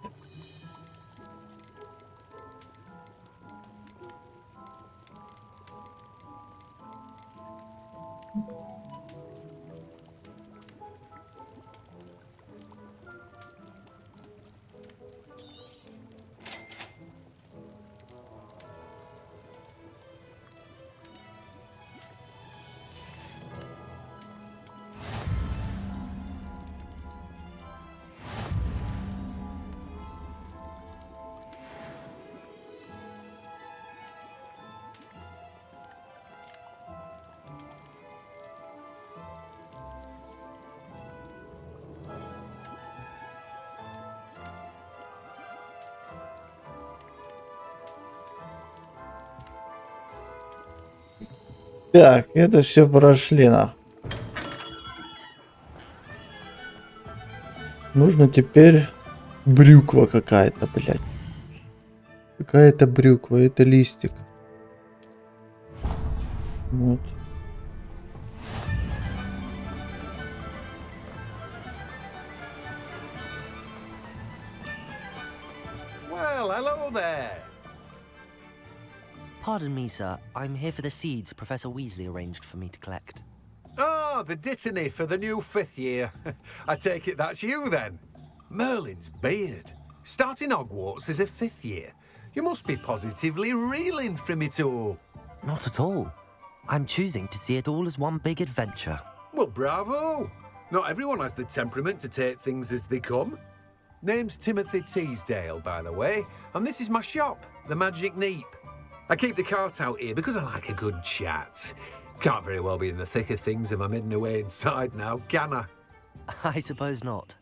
Так, это все прошли нахуй. Нужно теперь брюква какая-то, блядь. Какая-то брюква, это листик. Вот. Well, hello there. Pardon me, sir. I'm here for the seeds Professor Weasley arranged for me to collect. Oh, the dittany for the new 5th year. I take it that's you then. Merlin's beard. Starting Hogwarts as a 5th year. You must be positively reeling from it all. Not at all. I'm choosing to see it all as one big adventure. Well, bravo. Not everyone has the temperament to take things as they come. Name's Timothy Teasdale, by the way, and this is my shop, the Magic Neep. I keep the cart out here because I like a good chat. Can't very well be in the thick of things if I'm hidden away inside now, can I? I suppose not.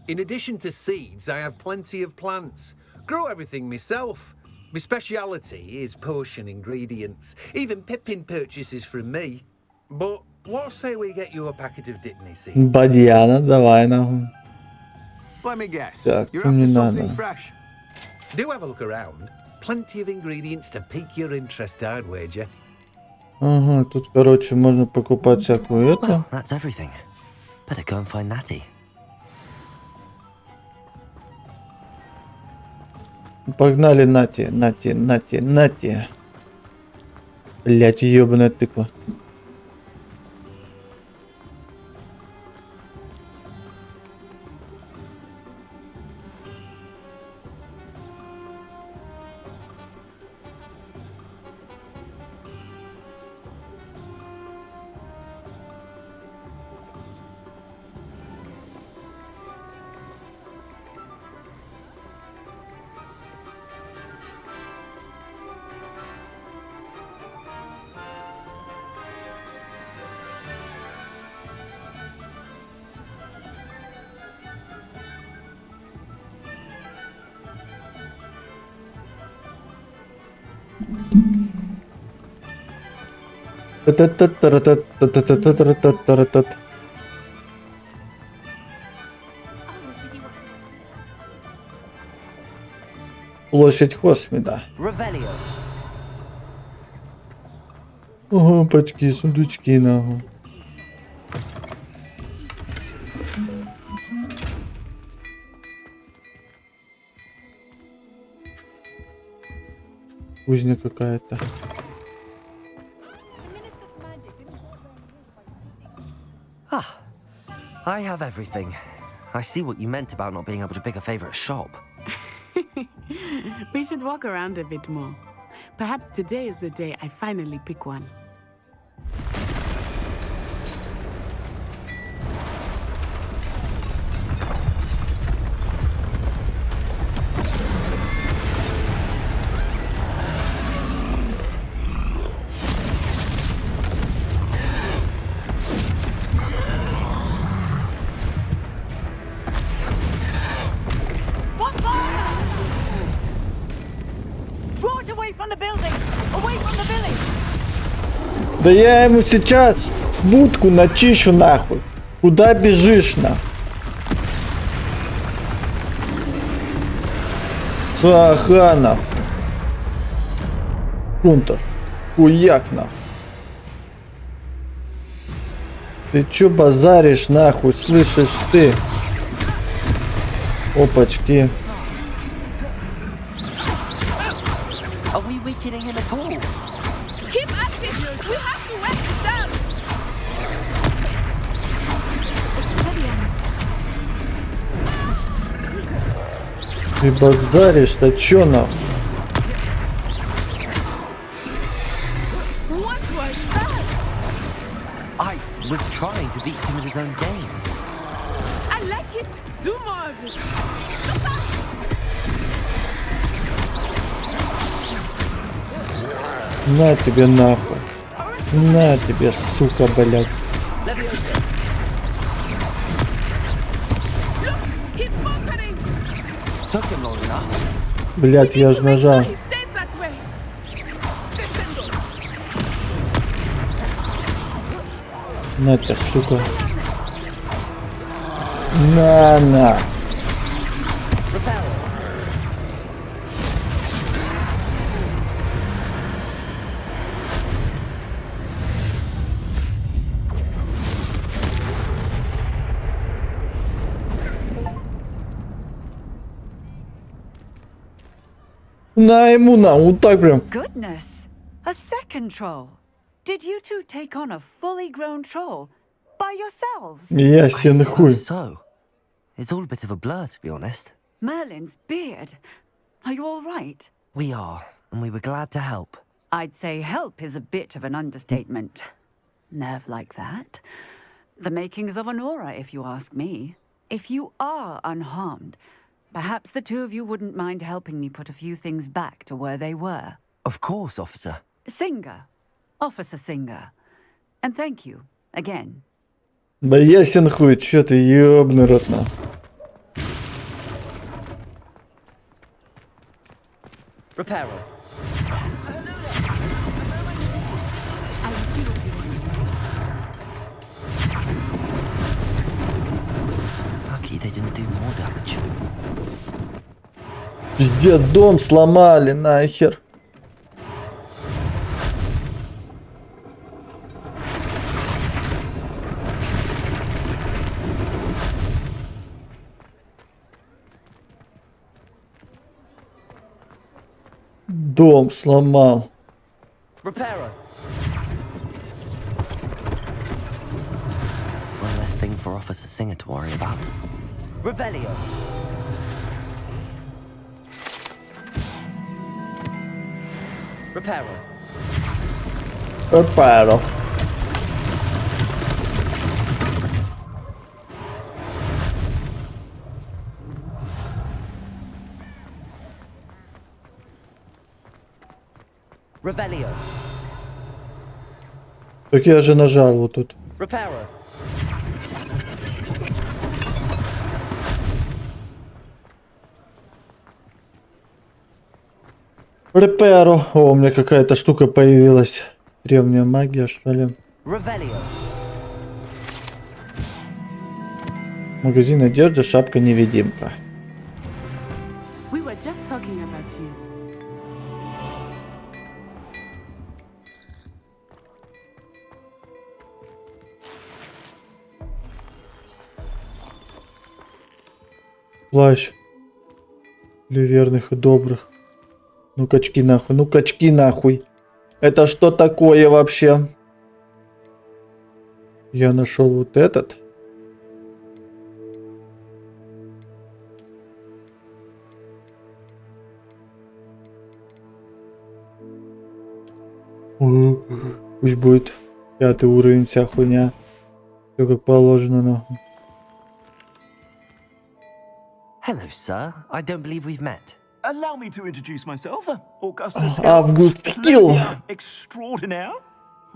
In addition to seeds, I have plenty of plants. Grow everything myself. My speciality is potion ingredients. Even Pippin purchases from me. But what say we get you a packet of Dittany seeds? Бадьяна, давай нахуй. Let me guess. Так, You're что мне after something надо? fresh. Do have a look around. Plenty of ingredients to pique your interest, I'd wager. Ага, тут, короче, можно покупать всякую это. Well, that's everything. Better go and find Natty. Погнали, Нати, Нати, Нати, Нати. Блять, ебаная тыква. Та-та-та-та-та-та-та-та-та-та-та-та. Площадь Хосмида. Revelio. Ого, пачки, сундучки, нахуй. Кузня какая-то. Ah, I have everything. I see what you meant about not being able to pick a favorite shop. We should walk around a bit more. Perhaps today is the day I finally pick one. Да я ему сейчас будку начищу нахуй. Куда бежишь нахуй? Ха-ха нахуй. Кунтер. Хуяк нахуй. Ты чё базаришь нахуй, слышишь ты? Опачки. Are we weakening him at all? Keep active! We have to wet the dam! Ты базаришь-то чё нахуй? What was that? I was trying to beat him at his own game. I like it. Do more of it. На тебе нахуй. На тебе, сука, блядь. Блядь, я ж нажал. На тебя, сука. На. На ему, на, вот так прям. Goodness, a second troll. Did you two take on a fully grown troll by yourselves? Ясен хуй. So, it's all a bit of a blur, to be honest. Merlin's beard. Are you all right? We are, and we were glad to help. I'd say help is a bit of an understatement. Nerve like that. The makings of an aura, if you ask me. If you are unharmed, perhaps the two of you wouldn't mind helping me put a few things back to where they were. Of course, officer. Singer. Officer Singer. And thank you, again. Да ясен хуй, чё ты, ёбный рот, на. Repairer. Lucky they didn't do more damage. Пиздец, дом сломали, нахер. Дом сломал. Repairer. One less thing for Officer Singer to worry about. Revelio. Repairer. Reparo. Revelio. Так я же нажал вот тут. Repairer. Реперо. О, у меня какая-то штука появилась. Древняя магия, что ли? Revelio. Магазин одежды, шапка-невидимка. We were just talking about you. Плащ. Для верных и добрых. Ну качки нахуй, ну качки нахуй. Это что такое вообще? Я нашел вот этот. Пусть будет 5 уровень, вся хуйня. Все как положено, нахуй. Hello, sir. I don't believe we've met. Allow me to introduce myself, Augustus Август Килл. Extraordinaire.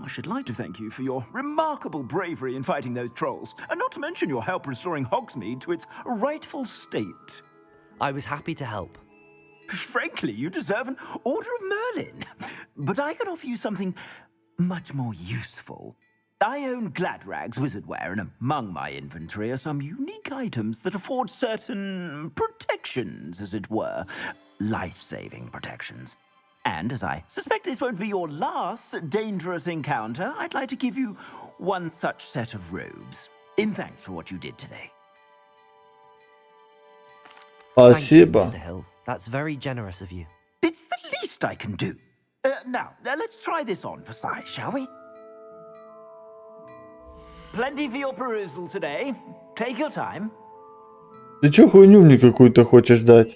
I should like to thank you for your remarkable bravery in fighting those trolls, and not to mention your help restoring Hogsmeade to its rightful state. I was happy to help. Frankly, you deserve an Order of Merlin. But I can offer you something much more useful. I own Gladrag's wizardware, and among my inventory are some unique items that afford certain protections, as it were. Life-saving protections. And as I suspect this won't be your last dangerous encounter, I'd like to give you one such set of robes, in thanks for what you did today. Спасибо. Thank you, Mr. Hill. That's very generous of you. It's the least I can do. Now, let's try this on for size, shall we? Plenty for your perusal today. Take your time. Ты чё хуйню мне какую-то хочешь дать?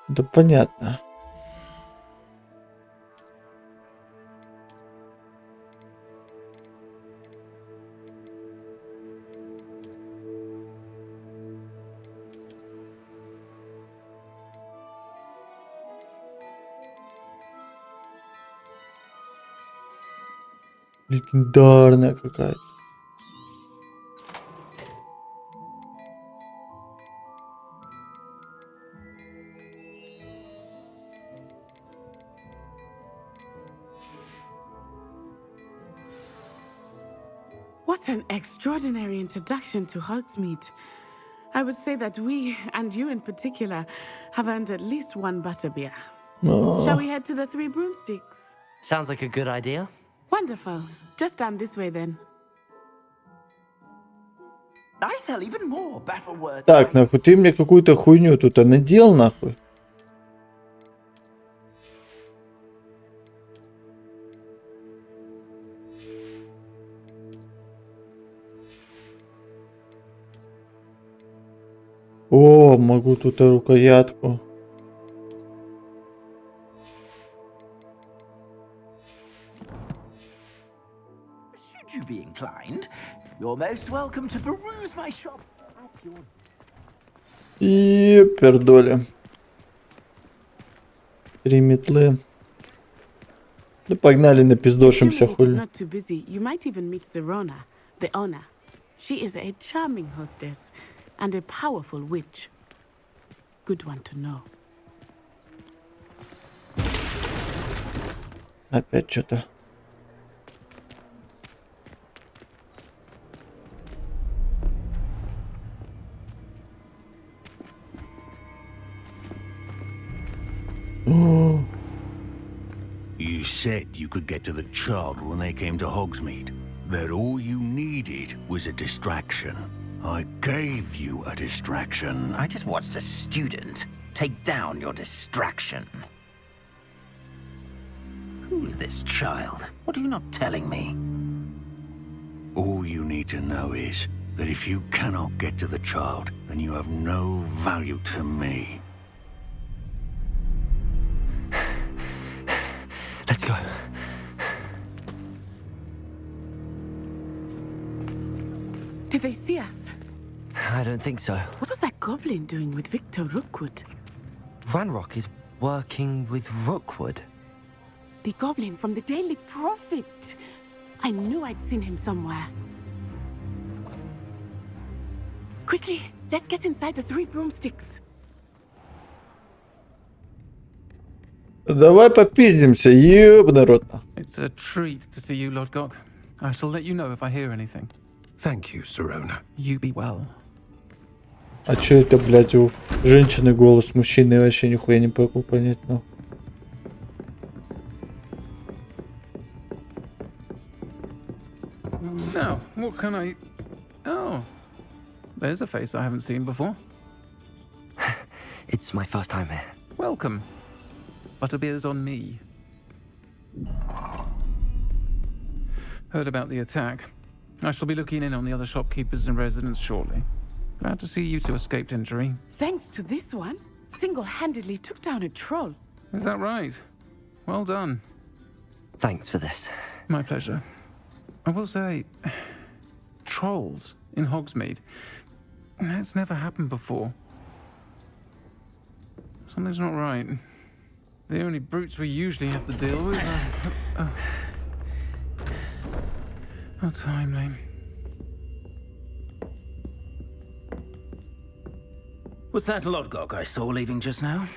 Да понятно. Легендарная какая-то. What an extraordinary introduction to Hogsmeade. I would say that we, and you in particular, have earned at least one butterbeer. Shall we head to the Three Broomsticks? Sounds like a good idea. Wonderful. Just down this way then. I sell even more battle-worthy. Так, нахуй, ты мне какую-то хуйню тут надел, нахуй. О, могу тут рукоятку. Should you be inclined, you're most welcome to peruse my shop at your... И пердоли. 3 метлы. Да погнали, напиздошимся, Assuming it is хули. not too busy, you might even meet Serona, the owner. She is a charming hostess and a powerful witch. Good one to know. Опять что-то. You said you could get to the child when they came to Hogsmeade. That all you needed was a distraction. I gave you a distraction. I just watched a student take down your distraction. Who's this child? What are you not telling me? All you need to know is that if you cannot get to the child, then you have no value to me. Let's go. Did they see us? I don't think so. What was that goblin doing with Victor Rookwood? Ranrock is working with Rookwood. The goblin from the Daily Prophet. I knew I'd seen him somewhere. Quickly, let's get inside the Three Broomsticks. Давай попиздимся, ёбаный рот. It's a treat to see you, Lodgok. I shall let you know if I hear anything. Thank you, Serona. You be well. А чё это, блядь, у женщины голос, мужчины вообще нихуя не могу понять, ну. Now, what can I... Oh, there's a face I haven't seen before. It's my first time here. Welcome. Butterbeer's on me. Heard about the attack. I shall be looking in on the other shopkeepers and residents shortly. Glad to see you two escaped injury. Thanks to this one, single-handedly took down a troll. Is that right? Well done. Thanks for this. My pleasure. I will say, trolls in Hogsmeade. That's never happened before. Something's not right. The only brutes we usually have to deal with are... How timely. Was that Lodgok I saw leaving just now?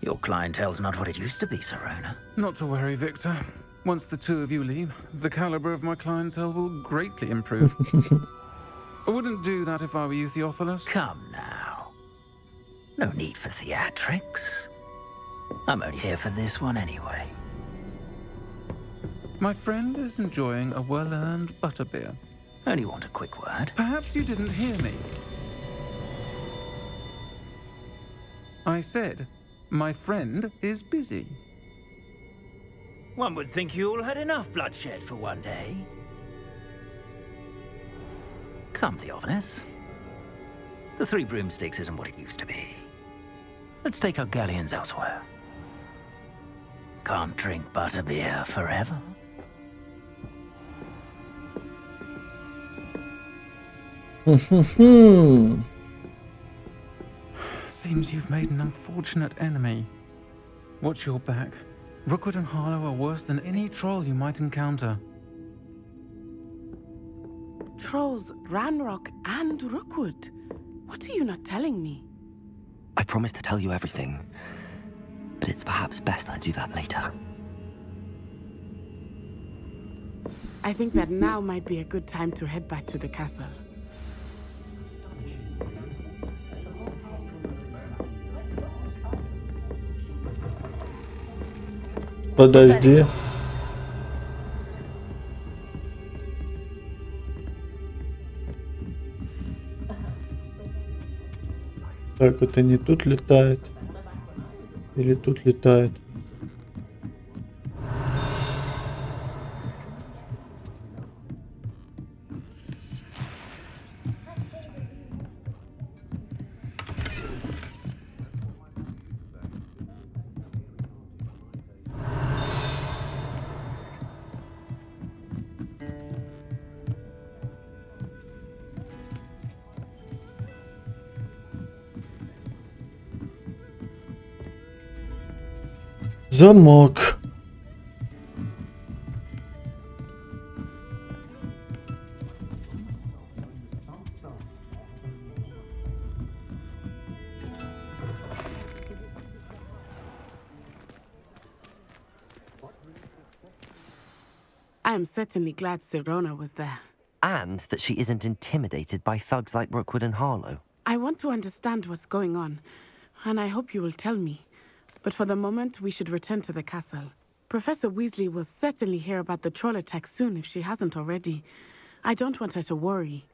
Your clientele's not what it used to be, Serona. Not to worry, Victor. Once the two of you leave, the caliber of my clientele will greatly improve. I wouldn't do that if I were you, Theophilus. Come now. No need for theatrics. I'm only here for this one anyway. My friend is enjoying a well-earned butterbeer. Only want a quick word. Perhaps you didn't hear me. I said, my friend is busy. One would think you all had enough bloodshed for one day. Come, Theophilus. The Three Broomsticks isn't what it used to be. Let's take our galleons elsewhere. Can't drink butterbeer forever. Seems you've made an unfortunate enemy. Watch your back. Rookwood and Harlow are worse than any troll you might encounter. Trolls, Ranrock, and Rookwood. What are you not telling me? I promised to tell you everything, but it's perhaps best I do that later. I think that now might be a good time to head back to the castle. Подожди. Так, это не тут летает. Или тут летает. Замок. I am certainly glad Sirona was there. And that she isn't intimidated by thugs like Rookwood and Harlow. I want to understand what's going on, and I hope you will tell me. But for the moment, we should return to the castle. Professor Weasley will certainly hear about the troll attack soon if she hasn't already. I don't want her to worry.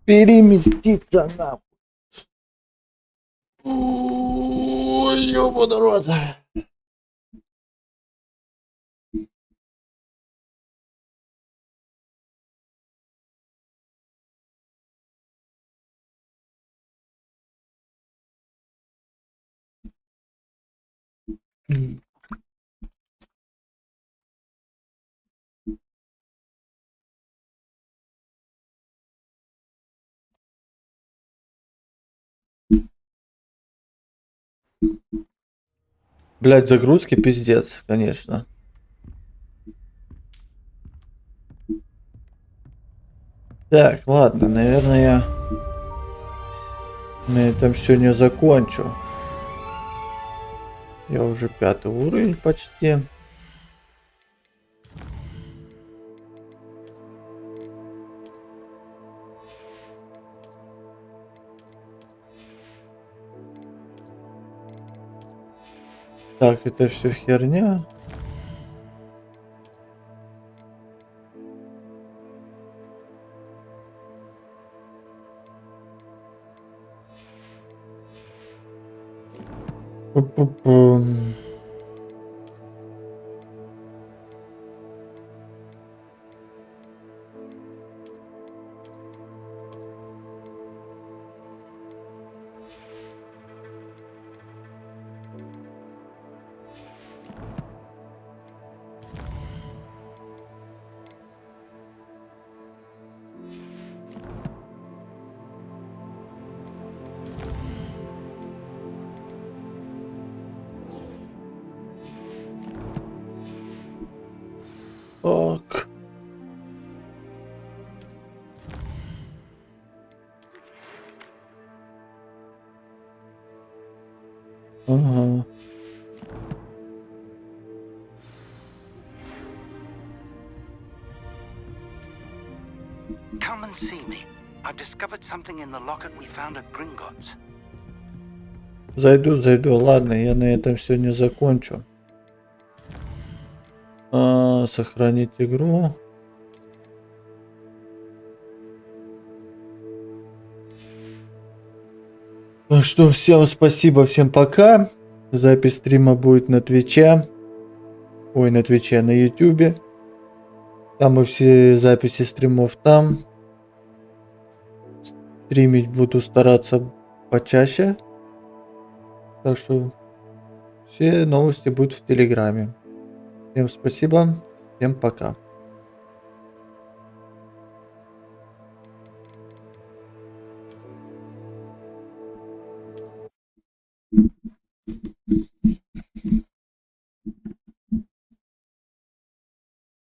Переместиться нахуй. Ой, ёбаный рот. Блять, загрузки пиздец, конечно. Так, ладно, наверное, я на этом сегодня закончу. Я уже 5-й уровень почти. Так, это все херня. Пу-пу-пум. Так. Ага. Come and see me. I've discovered something in the locket we found at Gringotts. Зайду. Ладно, я на этом сегодня закончу. Сохранить игру. Ну что, всем спасибо, всем пока. Запись стрима будет на Твиче. Ой, на Твиче, на Ютубе. Там и все записи стримов там. Стримить буду стараться почаще. Так что все новости будут в Телеграме. Всем спасибо, всем пока.